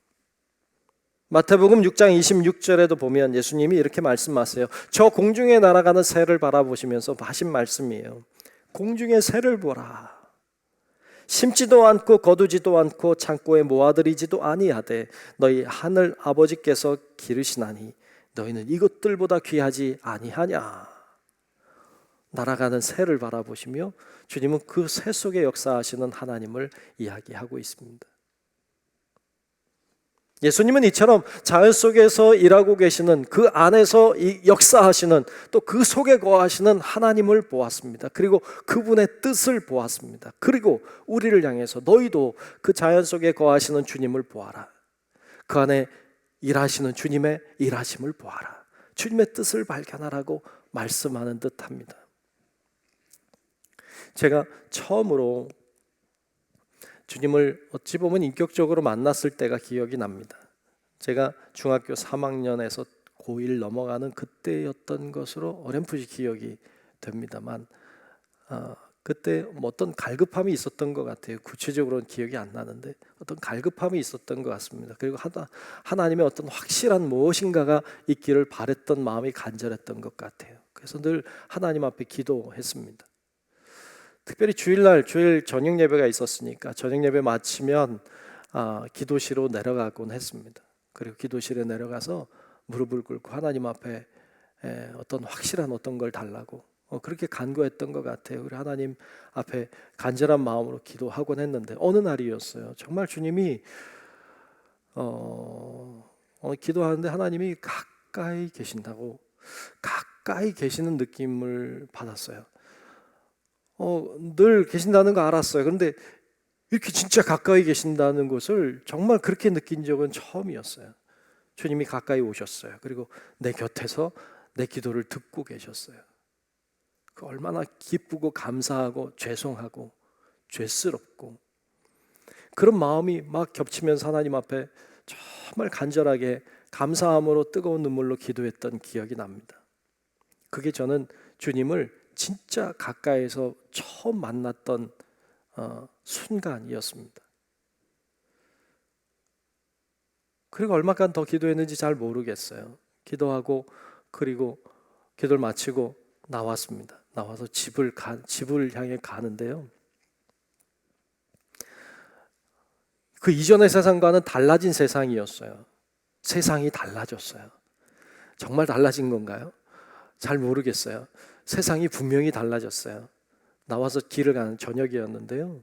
[SPEAKER 3] 마태복음 6장 26절에도 보면 예수님이 이렇게 말씀하세요. 저 공중에 날아가는 새를 바라보시면서 하신 말씀이에요. 공중의 새를 보라. 심지도 않고 거두지도 않고 창고에 모아들이지도 아니하되 너희 하늘 아버지께서 기르시나니 너희는 이것들보다 귀하지 아니하냐. 날아가는 새를 바라보시며 주님은 그 새 속에 역사하시는 하나님을 이야기하고 있습니다. 예수님은 이처럼 자연 속에서 일하고 계시는, 그 안에서 역사하시는, 또 그 속에 거하시는 하나님을 보았습니다. 그리고 그분의 뜻을 보았습니다. 그리고 우리를 향해서 너희도 그 자연 속에 거하시는 주님을 보아라. 그 안에 일하시는 주님의 일하심을 보아라. 주님의 뜻을 발견하라고 말씀하는 듯합니다. 제가 처음으로 주님을 어찌 보면 인격적으로 만났을 때가 기억이 납니다. 제가 중학교 3학년에서 고1 넘어가는 그때였던 것으로 어렴풋이 기억이 됩니다만, 그때 뭐 어떤 갈급함이 있었던 것 같아요. 구체적으로는 기억이 안 나는데 어떤 갈급함이 있었던 것 같습니다. 그리고 하나님의 어떤 확실한 무엇인가가 있기를 바랬던 마음이 간절했던 것 같아요. 그래서 늘 하나님 앞에 기도했습니다. 특별히 주일 저녁 예배가 있었으니까 저녁 예배 마치면 기도실로 내려가곤 했습니다. 그리고 기도실에 내려가서 무릎을 꿇고 하나님 앞에 어떤 확실한 어떤 걸 달라고 그렇게 간구했던 것 같아요. 우리 하나님 앞에 간절한 마음으로 기도하곤 했는데 어느 날이었어요. 정말 주님이 기도하는데 하나님이 가까이 계신다고, 가까이 계시는 느낌을 받았어요. 늘 계신다는 거 알았어요. 그런데 이렇게 진짜 가까이 계신다는 것을 정말 그렇게 느낀 적은 처음이었어요. 주님이 가까이 오셨어요. 그리고 내 곁에서 내 기도를 듣고 계셨어요. 그 얼마나 기쁘고 감사하고 죄송하고 죄스럽고 그런 마음이 막 겹치면서 하나님 앞에 정말 간절하게 감사함으로 뜨거운 눈물로 기도했던 기억이 납니다. 그게 저는 주님을 진짜 가까이서 처음 만났던 순간이었습니다. 그리고 얼마간 더 기도했는지 잘 모르겠어요. 기도하고 그리고 기도를 마치고 나왔습니다. 나와서 집을 향해 가는데요. 그 이전의 세상과는 달라진 세상이었어요. 세상이 달라졌어요. 정말 달라진 건가요? 잘 모르겠어요. 세상이 분명히 달라졌어요. 나와서 길을 가는 저녁이었는데요.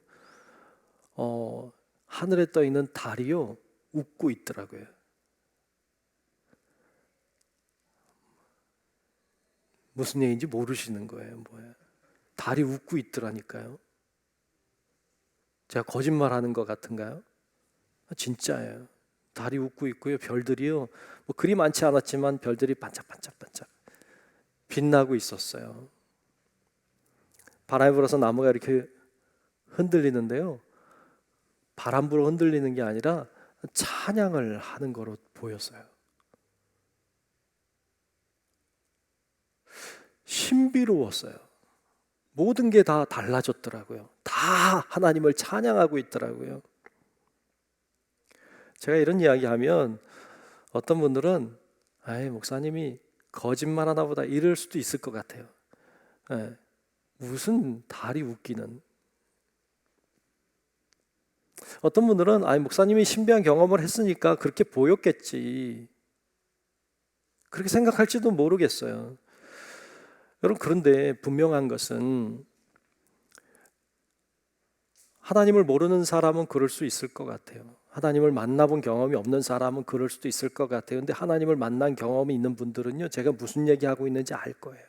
[SPEAKER 3] 하늘에 떠 있는 달이요 웃고 있더라고요. 무슨 얘기인지 모르시는 거예요. 뭐예요? 달이 웃고 있더라니까요. 제가 거짓말하는 것 같은가요? 진짜예요. 달이 웃고 있고요. 별들이요. 뭐 그리 많지 않았지만 별들이 반짝반짝반짝 빛나고 있었어요. 바람이 불어서 나무가 이렇게 흔들리는데요. 바람 불어 흔들리는 게 아니라 찬양을 하는 거로 보였어요. 신비로웠어요. 모든 게 다 달라졌더라고요. 다 하나님을 찬양하고 있더라고요. 제가 이런 이야기하면 어떤 분들은 목사님이 거짓말 하나 보다 이럴 수도 있을 것 같아요. 무슨 달이 웃기는. 어떤 분들은 목사님이 신비한 경험을 했으니까 그렇게 보였겠지, 그렇게 생각할지도 모르겠어요. 여러분, 그런데 분명한 것은 하나님을 모르는 사람은 그럴 수 있을 것 같아요. 하나님을 만나본 경험이 없는 사람은 그럴 수도 있을 것 같아요. 근데 하나님을 만난 경험이 있는 분들은요, 제가 무슨 얘기하고 있는지 알 거예요.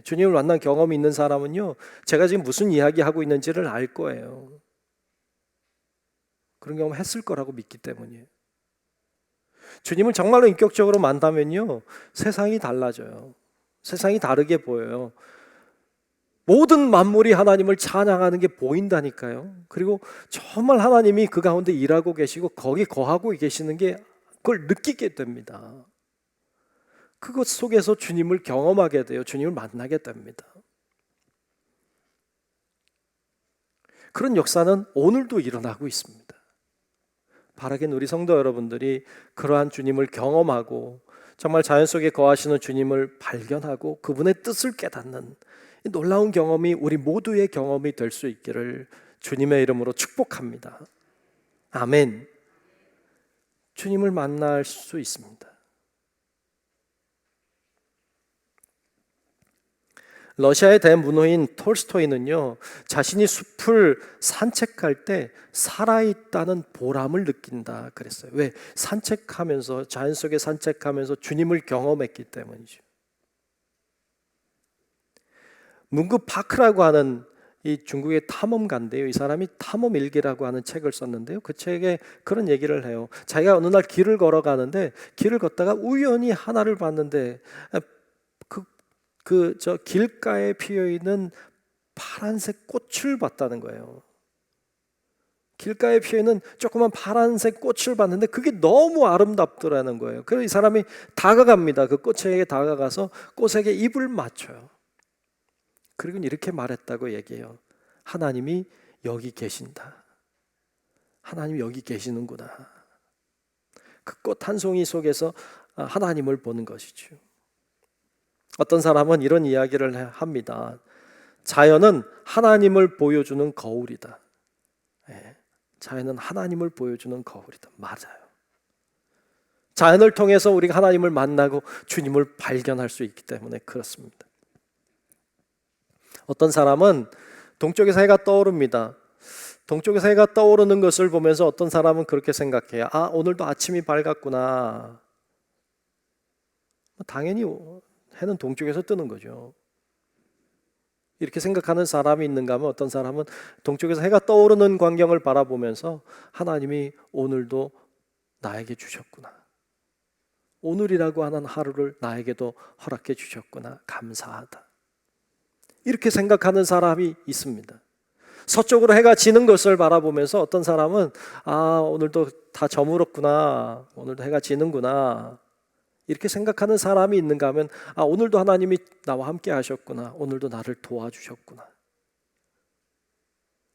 [SPEAKER 3] 주님을 만난 경험이 있는 사람은요, 제가 지금 무슨 이야기하고 있는지를 알 거예요. 그런 경험 했을 거라고 믿기 때문이에요. 주님을 정말로 인격적으로 만나면요, 세상이 달라져요. 세상이 다르게 보여요. 모든 만물이 하나님을 찬양하는 게 보인다니까요. 그리고 정말 하나님이 그 가운데 일하고 계시고 거기 거하고 계시는 게 그걸 느끼게 됩니다. 그것 속에서 주님을 경험하게 돼요. 주님을 만나게 됩니다. 그런 역사는 오늘도 일어나고 있습니다. 바라긴 우리 성도 여러분들이 그러한 주님을 경험하고 정말 자연 속에 거하시는 주님을 발견하고 그분의 뜻을 깨닫는 이 놀라운 경험이 우리 모두의 경험이 될 수 있기를 주님의 이름으로 축복합니다. 아멘. 주님을 만날 수 있습니다. 러시아의 대문호인 톨스토이는요, 자신이 숲을 산책할 때 살아있다는 보람을 느낀다 그랬어요. 왜? 산책하면서, 자연 속에 산책하면서 주님을 경험했기 때문이죠. 문구 파크라고 하는 이 중국의 탐험가인데요, 이 사람이 탐험일기라고 하는 책을 썼는데요, 그 책에 그런 얘기를 해요. 자기가 어느 날 길을 걸어가는데 길을 걷다가 우연히 하나를 봤는데 저 길가에 피어 있는 파란색 꽃을 봤다는 거예요. 길가에 피어 있는 조그만 파란색 꽃을 봤는데 그게 너무 아름답더라는 거예요. 그래서 이 사람이 다가갑니다. 그 꽃에게 다가가서 꽃에게 입을 맞춰요. 그리고 이렇게 말했다고 얘기해요. 하나님이 여기 계신다. 하나님이 여기 계시는구나. 그 꽃 한 송이 속에서 하나님을 보는 것이죠. 어떤 사람은 이런 이야기를 합니다. 자연은 하나님을 보여주는 거울이다. 자연은 하나님을 보여주는 거울이다. 맞아요. 자연을 통해서 우리가 하나님을 만나고 주님을 발견할 수 있기 때문에 그렇습니다. 어떤 사람은 동쪽에서 해가 떠오릅니다. 동쪽에서 해가 떠오르는 것을 보면서 어떤 사람은 그렇게 생각해요. 아, 오늘도 아침이 밝았구나. 당연히 해는 동쪽에서 뜨는 거죠. 이렇게 생각하는 사람이 있는가 하면 어떤 사람은 동쪽에서 해가 떠오르는 광경을 바라보면서 하나님이 오늘도 나에게 주셨구나. 오늘이라고 하는 하루를 나에게도 허락해 주셨구나. 감사하다. 이렇게 생각하는 사람이 있습니다. 서쪽으로 해가 지는 것을 바라보면서 어떤 사람은 오늘도 다 저물었구나. 오늘도 해가 지는구나. 이렇게 생각하는 사람이 있는가 하면 오늘도 하나님이 나와 함께 하셨구나. 오늘도 나를 도와주셨구나.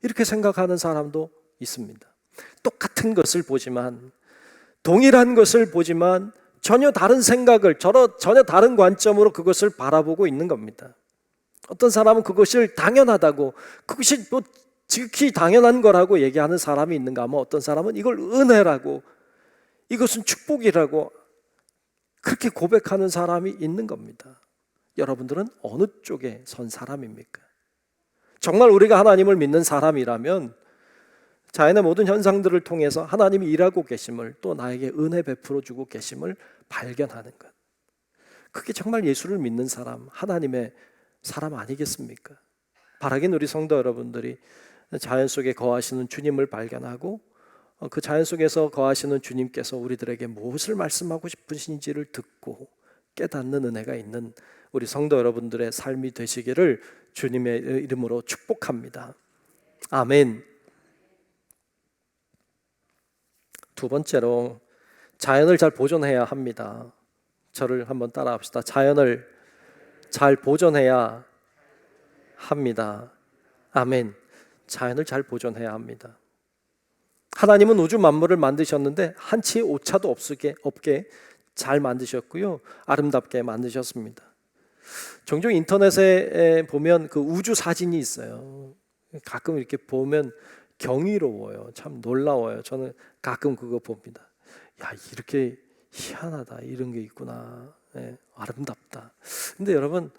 [SPEAKER 3] 이렇게 생각하는 사람도 있습니다. 똑같은 것을 보지만, 동일한 것을 보지만 전혀 다른 생각을, 전혀 다른 관점으로 그것을 바라보고 있는 겁니다. 어떤 사람은 그것을 당연하다고, 그것이 뭐 지극히 당연한 거라고 얘기하는 사람이 있는가 하면 어떤 사람은 이걸 은혜라고, 이것은 축복이라고 그렇게 고백하는 사람이 있는 겁니다. 여러분들은 어느 쪽에 선 사람입니까? 정말 우리가 하나님을 믿는 사람이라면 자연의 모든 현상들을 통해서 하나님이 일하고 계심을, 또 나에게 은혜 베풀어 주고 계심을 발견하는 것, 그게 정말 예수를 믿는 사람, 하나님의 사람 아니겠습니까? 바라긴 우리 성도 여러분들이 자연 속에 거하시는 주님을 발견하고 그 자연 속에서 거하시는 주님께서 우리들에게 무엇을 말씀하고 싶으신지를 듣고 깨닫는 은혜가 있는 우리 성도 여러분들의 삶이 되시기를 주님의 이름으로 축복합니다. 아멘. 두 번째로, 자연을 잘 보존해야 합니다. 저를 한번 따라 합시다. 자연을 잘 보존해야 합니다. 아멘. 자연을 잘 보존해야 합니다. 하나님은 우주 만물을 만드셨는데 한치의 오차도 없게 잘 만드셨고요, 아름답게 만드셨습니다. 종종 인터넷에 보면 그 우주 사진이 있어요. 가끔 이렇게 보면 경이로워요. 참 놀라워요. 저는 가끔 그거 봅니다. 야, 이렇게 희한하다, 이런 게 있구나. 아름답다. 근데 여러분,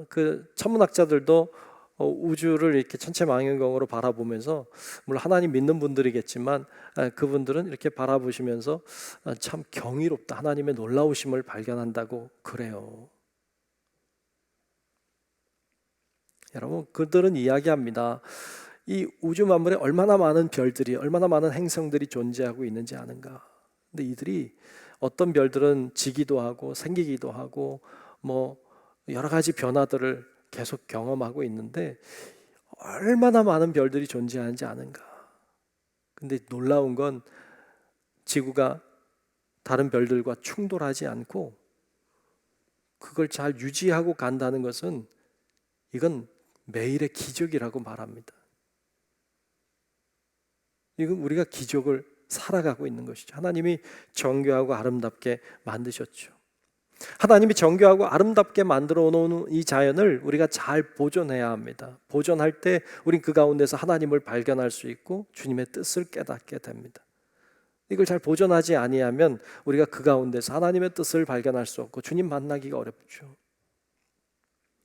[SPEAKER 3] 그 천문학자들도 우주를 이렇게 천체 망원경으로 바라보면서, 물론 하나님 믿는 분들이겠지만 그분들은 이렇게 바라보시면서 참 경이롭다, 하나님의 놀라우심을 발견한다고 그래요. 여러분, 그들은 이야기합니다. 이 우주 만물에 얼마나 많은 별들이, 얼마나 많은 행성들이 존재하고 있는지 아는가. 근데 이들이 어떤 별들은 지기도 하고 생기기도 하고 뭐 여러 가지 변화들을 계속 경험하고 있는데 얼마나 많은 별들이 존재하는지 아는가. 근데 놀라운 건 지구가 다른 별들과 충돌하지 않고 그걸 잘 유지하고 간다는 것은, 이건 매일의 기적이라고 말합니다. 이건 우리가 기적을 살아가고 있는 것이죠. 하나님이 정교하고 아름답게 만드셨죠. 하나님이 정교하고 아름답게 만들어 놓은 이 자연을 우리가 잘 보존해야 합니다. 보존할 때 우린 그 가운데서 하나님을 발견할 수 있고 주님의 뜻을 깨닫게 됩니다. 이걸 잘 보존하지 아니하면 우리가 그 가운데서 하나님의 뜻을 발견할 수 없고 주님 만나기가 어렵죠.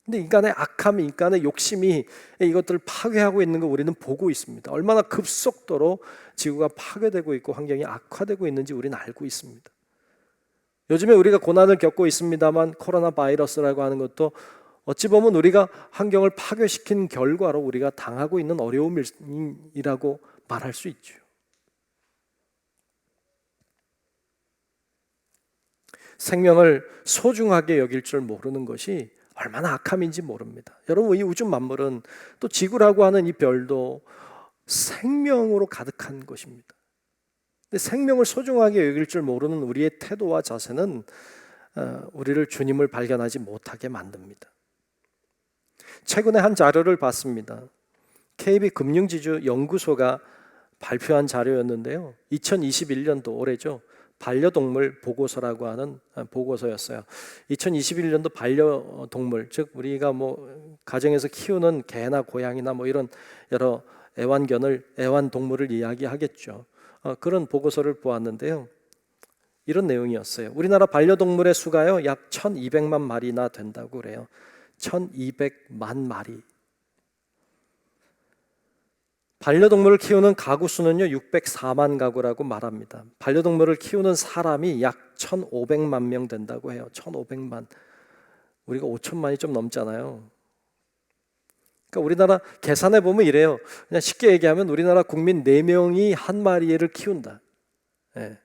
[SPEAKER 3] 근데 인간의 악함, 인간의 욕심이 이것들을 파괴하고 있는 걸 우리는 보고 있습니다. 얼마나 급속도로 지구가 파괴되고 있고 환경이 악화되고 있는지 우리는 알고 있습니다. 요즘에 우리가 고난을 겪고 있습니다만 코로나 바이러스라고 하는 것도 어찌 보면 우리가 환경을 파괴시킨 결과로 우리가 당하고 있는 어려움이라고 말할 수 있죠. 생명을 소중하게 여길 줄 모르는 것이 얼마나 악함인지 모릅니다. 여러분, 이 우주 만물은 또 지구라고 하는 이 별도 생명으로 가득한 것입니다. 근데 생명을 소중하게 여길 줄 모르는 우리의 태도와 자세는 우리를 주님을 발견하지 못하게 만듭니다. 최근에 한 자료를 봤습니다. KB 금융지주 연구소가 발표한 자료였는데요. 2021년도 올해죠. 반려동물 보고서라고 하는 보고서였어요. 2021년도 반려동물, 즉 우리가 뭐 가정에서 키우는 개나 고양이나 뭐 이런 여러 애완동물을 이야기하겠죠. 그런 보고서를 보았는데요. 이런 내용이었어요. 우리나라 반려동물의 수가요 약 1200만 마리나 된다고 그래요. 1200만 마리. 반려동물을 키우는 가구 수는요 604만 가구라고 말합니다. 반려동물을 키우는 사람이 약 1500만 명 된다고 해요. 1500만. 우리가 5천만이 좀 넘잖아요. 그러니까 우리나라 계산해 보면 이래요. 그냥 쉽게 얘기하면 우리나라 국민 4명이 한 마리를 키운다. 예.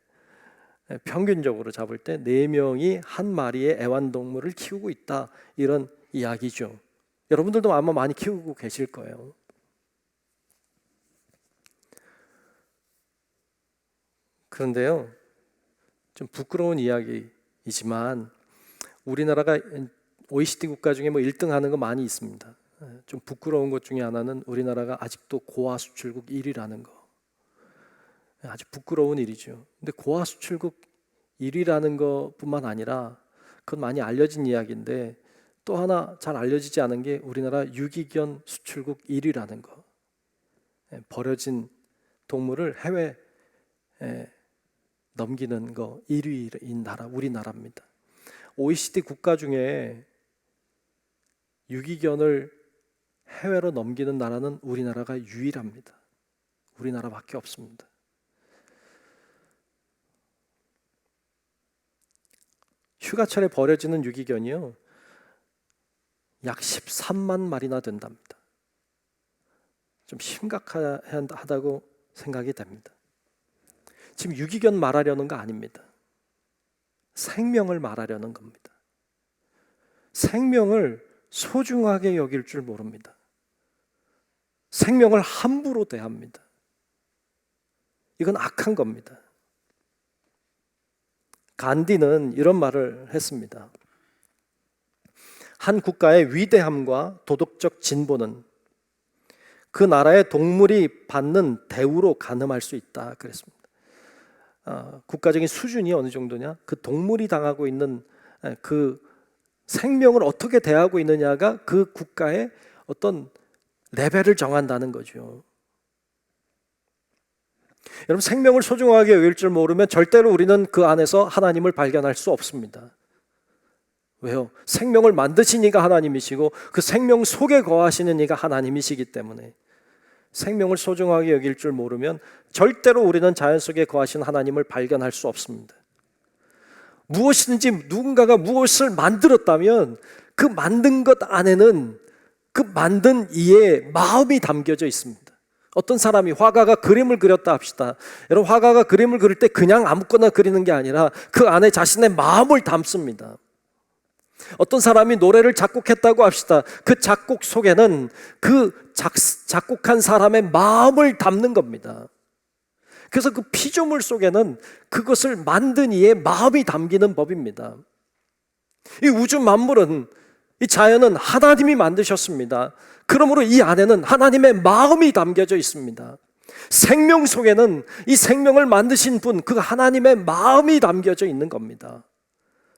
[SPEAKER 3] 평균적으로 잡을 때 4명이 한 마리의 애완동물을 키우고 있다. 이런 이야기죠. 여러분들도 아마 많이 키우고 계실 거예요. 그런데요, 좀 부끄러운 이야기이지만 우리나라가 OECD 국가 중에 뭐 1등 하는 거 많이 있습니다. 좀 부끄러운 것 중에 하나는 우리나라가 아직도 고아 수출국 1위라는 거. 아주 부끄러운 일이죠. 근데 고아 수출국 1위라는 것뿐만 아니라 그건 많이 알려진 이야기인데 또 하나 잘 알려지지 않은 게 우리나라 유기견 수출국 1위라는 거. 버려진 동물을 해외에 넘기는 거 1위인 나라 우리나라입니다. OECD 국가 중에 유기견을 해외로 넘기는 나라는 우리나라가 유일합니다. 우리나라밖에 없습니다. 휴가철에 버려지는 유기견이요 약 13만 마리나 된답니다. 좀 심각하다고 생각이 됩니다. 지금 유기견 말하려는 거 아닙니다. 생명을 말하려는 겁니다. 생명을 소중하게 여길 줄 모릅니다. 생명을 함부로 대합니다. 이건 악한 겁니다. 간디는 이런 말을 했습니다. 한 국가의 위대함과 도덕적 진보는 그 나라의 동물이 받는 대우로 가늠할 수 있다 그랬습니다. 국가적인 수준이 어느 정도냐? 그 동물이 당하고 있는 그 생명을 어떻게 대하고 있느냐가 그 국가의 어떤 레벨을 정한다는 거죠. 여러분, 생명을 소중하게 여길 줄 모르면 절대로 우리는 그 안에서 하나님을 발견할 수 없습니다. 왜요? 생명을 만드신 이가 하나님이시고 그 생명 속에 거하시는 이가 하나님이시기 때문에 생명을 소중하게 여길 줄 모르면 절대로 우리는 자연 속에 거하신 하나님을 발견할 수 없습니다. 무엇이든지 누군가가 무엇을 만들었다면 그 만든 것 안에는 그 만든 이의 마음이 담겨져 있습니다. 어떤 사람이 화가가 그림을 그렸다 합시다. 여러분, 화가가 그림을 그릴 때 그냥 아무거나 그리는 게 아니라 그 안에 자신의 마음을 담습니다. 어떤 사람이 노래를 작곡했다고 합시다. 그 작곡 속에는 그 작곡한 사람의 마음을 담는 겁니다. 그래서 그 피조물 속에는 그것을 만든 이의 마음이 담기는 법입니다. 이 우주 만물은, 이 자연은 하나님이 만드셨습니다. 그러므로 이 안에는 하나님의 마음이 담겨져 있습니다. 생명 속에는 이 생명을 만드신 분, 그 하나님의 마음이 담겨져 있는 겁니다.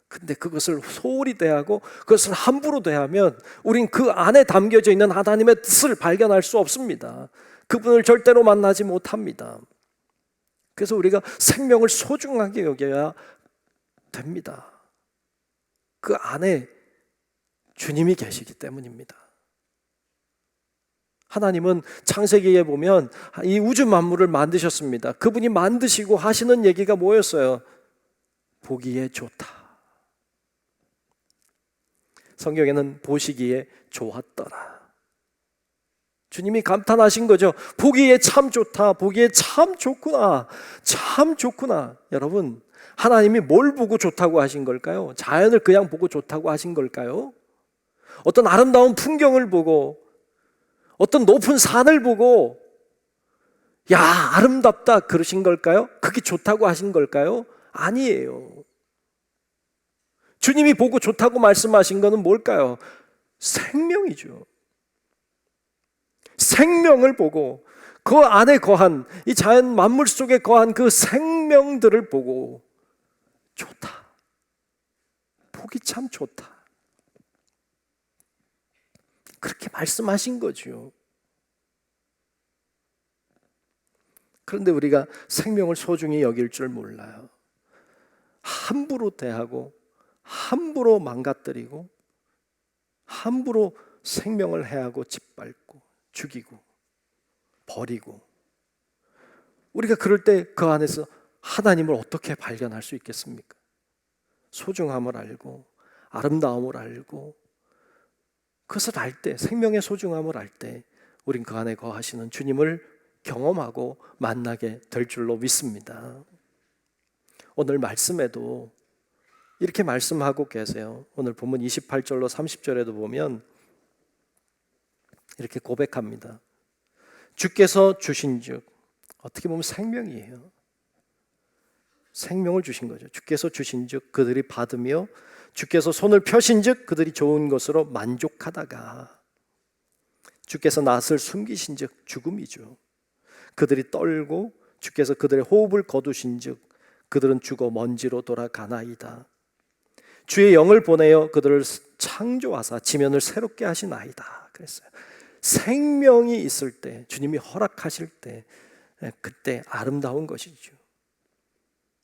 [SPEAKER 3] 근데 그것을 소홀히 대하고 그것을 함부로 대하면 우린 그 안에 담겨져 있는 하나님의 뜻을 발견할 수 없습니다. 그분을 절대로 만나지 못합니다. 그래서 우리가 생명을 소중하게 여겨야 됩니다. 그 안에 주님이 계시기 때문입니다. 하나님은 창세기에 보면 이 우주 만물을 만드셨습니다. 그분이 만드시고 하시는 얘기가 뭐였어요? 보기에 좋다. 성경에는 보시기에 좋았더라. 주님이 감탄하신 거죠. 보기에 참 좋다. 보기에 참 좋구나. 참 좋구나. 여러분, 하나님이 뭘 보고 좋다고 하신 걸까요? 자연을 그냥 보고 좋다고 하신 걸까요? 어떤 아름다운 풍경을 보고, 어떤 높은 산을 보고 야, 아름답다 그러신 걸까요? 그게 좋다고 하신 걸까요? 아니에요. 주님이 보고 좋다고 말씀하신 것은 뭘까요? 생명이죠. 생명을 보고 그 안에 거한, 이 자연 만물 속에 거한 그 생명들을 보고 좋다. 보기 참 좋다. 그렇게 말씀하신 거죠. 그런데 우리가 생명을 소중히 여길 줄 몰라요. 함부로 대하고 함부로 망가뜨리고 함부로 생명을 해하고 짓밟고 죽이고 버리고, 우리가 그럴 때 그 안에서 하나님을 어떻게 발견할 수 있겠습니까? 소중함을 알고 아름다움을 알고 그것을 알 때, 생명의 소중함을 알 때 우린 그 안에 거하시는 주님을 경험하고 만나게 될 줄로 믿습니다. 오늘 말씀에도 이렇게 말씀하고 계세요. 오늘 본문 28절로 30절에도 보면 이렇게 고백합니다. 주께서 주신즉, 어떻게 보면 생명이에요. 생명을 주신 거죠. 주께서 주신즉 그들이 받으며 주께서 손을 펴신즉 그들이 좋은 것으로 만족하다가 주께서 낯을 숨기신즉 죽음이죠. 그들이 떨고 주께서 그들의 호흡을 거두신즉 그들은 죽어 먼지로 돌아가나이다. 주의 영을 보내어 그들을 창조하사 지면을 새롭게 하시나이다. 그랬어요. 생명이 있을 때, 주님이 허락하실 때, 그때 아름다운 것이죠.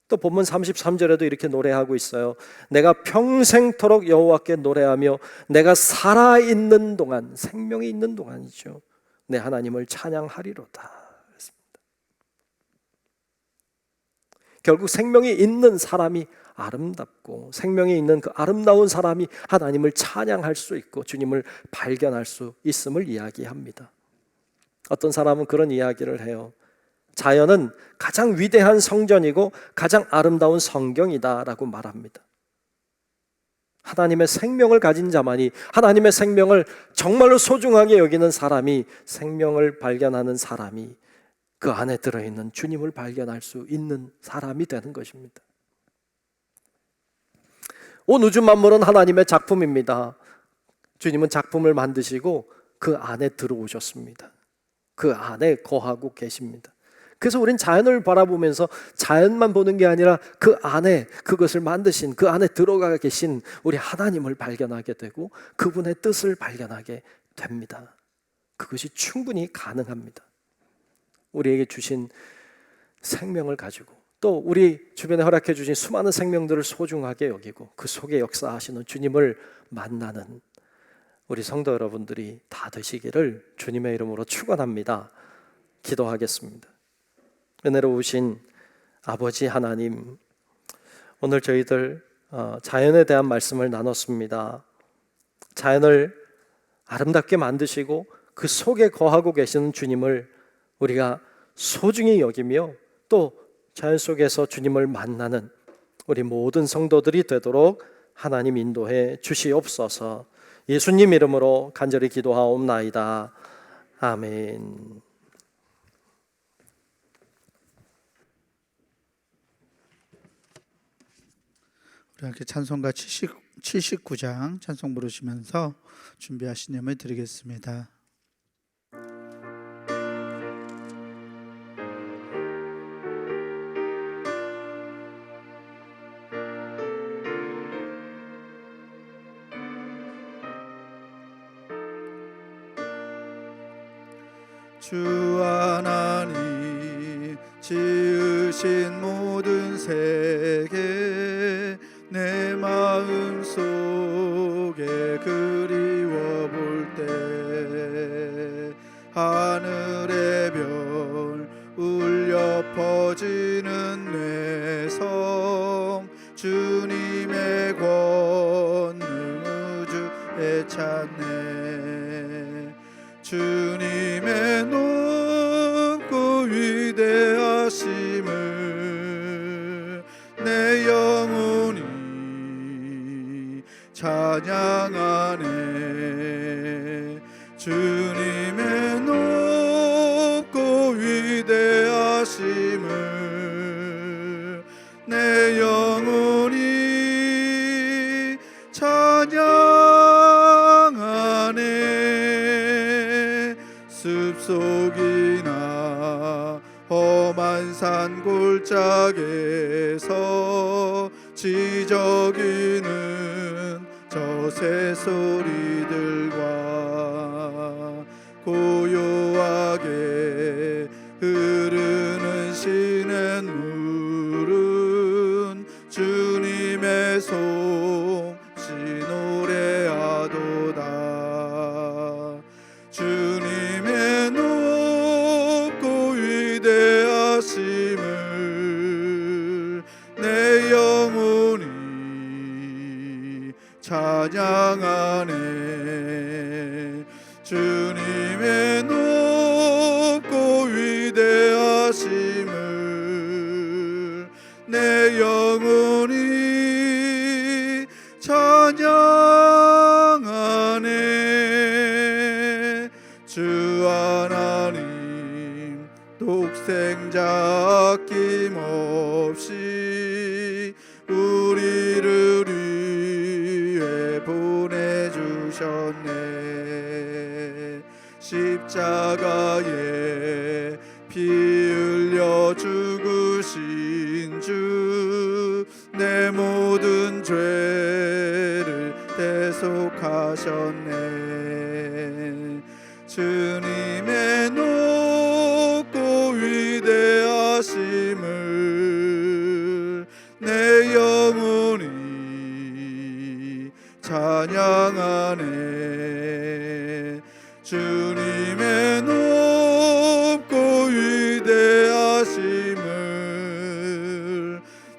[SPEAKER 3] 또 본문 33절에도 이렇게 노래하고 있어요. 내가 평생토록 여호와께 노래하며 내가 살아있는 동안, 생명이 있는 동안이죠, 내 하나님을 찬양하리로다. 그렇습니다. 결국 생명이 있는 사람이 아름답고 생명이 있는 그 아름다운 사람이 하나님을 찬양할 수 있고 주님을 발견할 수 있음을 이야기합니다. 어떤 사람은 그런 이야기를 해요. 자연은 가장 위대한 성전이고 가장 아름다운 성경이다라고 말합니다. 하나님의 생명을 가진 자만이, 하나님의 생명을 정말로 소중하게 여기는 사람이, 생명을 발견하는 사람이 그 안에 들어있는 주님을 발견할 수 있는 사람이 되는 것입니다. 온 우주 만물은 하나님의 작품입니다. 주님은 작품을 만드시고 그 안에 들어오셨습니다. 그 안에 거하고 계십니다. 그래서 우린 자연을 바라보면서 자연만 보는 게 아니라 그 안에, 그것을 만드신, 그 안에 들어가 계신 우리 하나님을 발견하게 되고 그분의 뜻을 발견하게 됩니다. 그것이 충분히 가능합니다. 우리에게 주신 생명을 가지고 또 우리 주변에 허락해 주신 수많은 생명들을 소중하게 여기고 그 속에 역사하시는 주님을 만나는 우리 성도 여러분들이 다 되시기를 주님의 이름으로 축원합니다. 기도하겠습니다. 은혜로우신 아버지 하나님, 오늘 저희들 자연에 대한 말씀을 나눴습니다. 자연을 아름답게 만드시고 그 속에 거하고 계시는 주님을 우리가 소중히 여기며 또 자연 속에서 주님을 만나는 우리 모든 성도들이 되도록 하나님 인도해 주시옵소서. 예수님 이름으로 간절히 기도하옵나이다. 아멘.
[SPEAKER 2] 우리 함께 찬송가 79장 찬송 부르시면서 준비하신 예물 드리겠습니다. 주 하나님 지으신 모든 세계 내 마음 속에 그리 하늘의 별 울려 퍼지는 내 성 주님의 권능 우주에 찾네. 주님의 높고 위대하심을 내 영혼이 찬양하네. 주님의 높고 위대하심을 내 영혼이 찬양하네. 숲속이나 험한 산 골짜기에서 지저귀는 저 새소리들과 고요하게 흐르는 시냇물은 주님의 솜씨 노래하도다. 주님의 높고 위대하심을 내 영혼이 찬양하네. 주님의 높고 위대하심을 내 영혼이 찬양하네. 주 하나님 독생자 아낌없이 우리를 위해 보내주셨네. 십자가에 피 흘려 죽으신 주 내 모든 죄를 대속하셨네. 주님의 높고 위대하심을 내 영혼이 찬양하네. 주님의 높고 위대하심을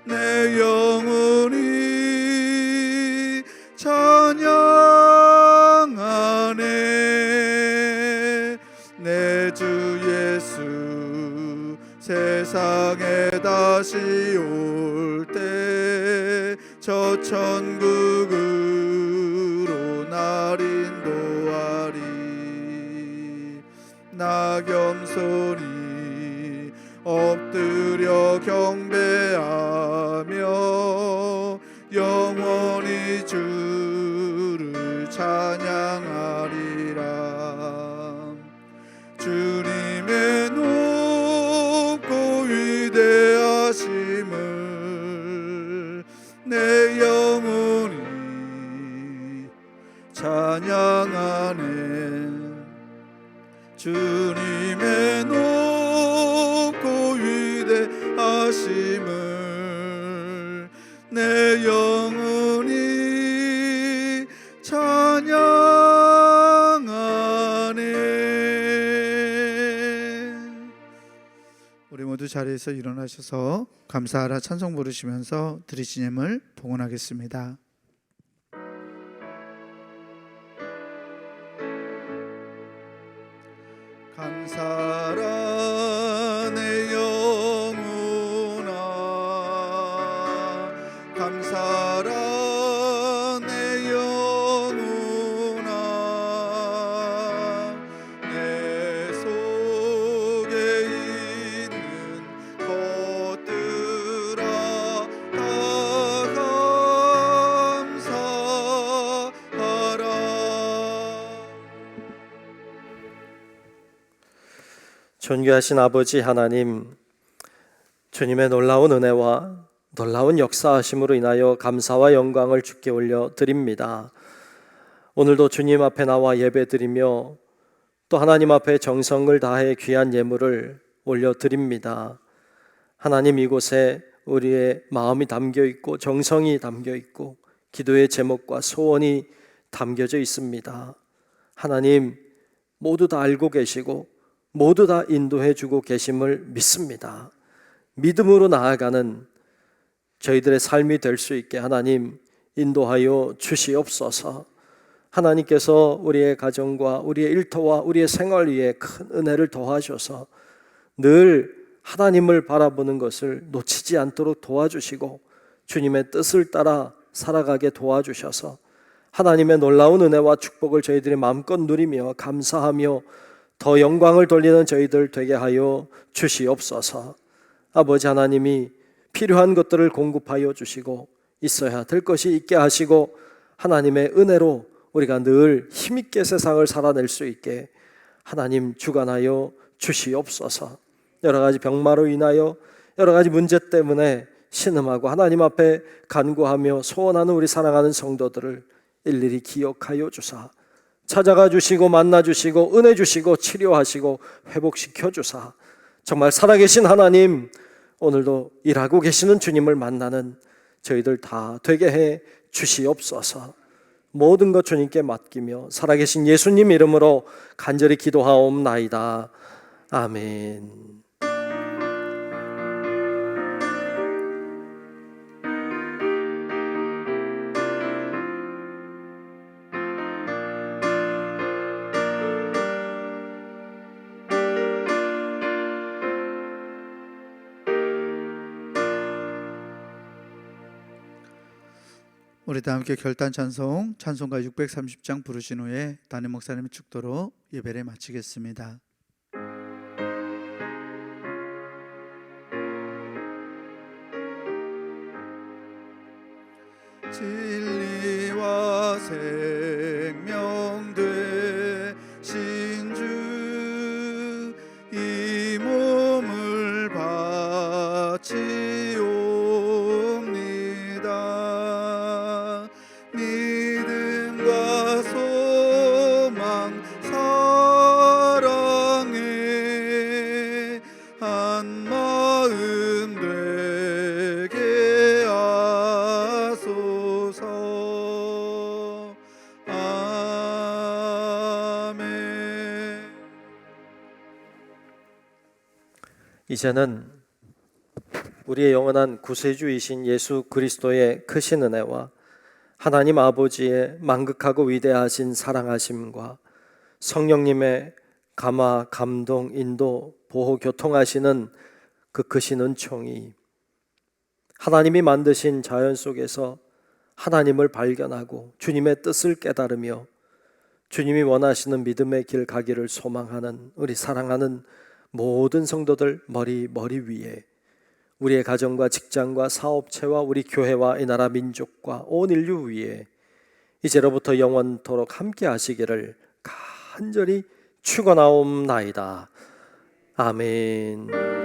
[SPEAKER 2] 내 영혼이 찬양하네. 내 주 예수 세상에 다시 올 때 저 천국으로 날 인도하리. 나 겸손히 엎드려 경배하며 영원히 주를 찬양하리라. 주님의 높고 위대하심을 내 영혼이 찬양하네. 주님의 높고 위대하심을 내 영혼이 찬양하네. 우리 모두 자리에서 일어나셔서 감사하라 찬송 부르시면서 드리신 예물 봉헌하겠습니다. 감사하라 내 영혼아, 감사하라 내 영혼아. 내 속에 있는 것들아 다 감사하라.
[SPEAKER 3] 존귀하신 아버지 하나님, 주님의 놀라운 은혜와 놀라운 역사하심으로 인하여 감사와 영광을 주께 올려드립니다. 오늘도 주님 앞에 나와 예배드리며 또 하나님 앞에 정성을 다해 귀한 예물을 올려드립니다. 하나님, 이곳에 우리의 마음이 담겨있고 정성이 담겨있고 기도의 제목과 소원이 담겨져 있습니다. 하나님, 모두 다 알고 계시고 모두 다 인도해 주고 계심을 믿습니다. 믿음으로 나아가는 저희들의 삶이 될 수 있게 하나님 인도하여 주시옵소서. 하나님께서 우리의 가정과 우리의 일터와 우리의 생활 위에 큰 은혜를 더하셔서 늘 하나님을 바라보는 것을 놓치지 않도록 도와주시고 주님의 뜻을 따라 살아가게 도와주셔서 하나님의 놀라운 은혜와 축복을 저희들이 마음껏 누리며 감사하며 더 영광을 돌리는 저희들 되게 하여 주시옵소서. 아버지 하나님이 필요한 것들을 공급하여 주시고 있어야 될 것이 있게 하시고 하나님의 은혜로 우리가 늘 힘있게 세상을 살아낼 수 있게 하나님 주관하여 주시옵소서. 여러 가지 병마로 인하여 여러 가지 문제 때문에 신음하고 하나님 앞에 간구하며 소원하는 우리 사랑하는 성도들을 일일이 기억하여 주사 찾아가 주시고 만나 주시고 은혜 주시고 치료하시고 회복시켜 주사 정말 살아계신 하나님, 오늘도 일하고 계시는 주님을 만나는 저희들 다 되게 해 주시옵소서. 모든 것 주님께 맡기며 살아계신 예수님 이름으로 간절히 기도하옵나이다. 아멘.
[SPEAKER 2] 우리 다 함께 결단 찬송 찬송가 630장 부르신 후에 담임 목사님의 축도로 예배를 마치겠습니다. 진리와 생명 되신 주, 이 몸을 바치옵니다. 믿음과 소망 사랑에 한 마음 되게 하소서. 아멘.
[SPEAKER 3] 이제는 우리의 영원한 구세주이신 예수 그리스도의 크신 은혜와 하나님 아버지의 만극하고 위대하신 사랑하심과 성령님의 감화, 감동, 인도, 보호, 교통하시는 그 크신 은총이 하나님이 만드신 자연 속에서 하나님을 발견하고 주님의 뜻을 깨달으며 주님이 원하시는 믿음의 길 가기를 소망하는 우리 사랑하는 모든 성도들 머리 위에, 우리의 가정과 직장과 사업체와 우리 교회와 이 나라 민족과 온 인류 위에 이제로부터 영원토록 함께 하시기를 간절히 축원하옵나이다. 아멘.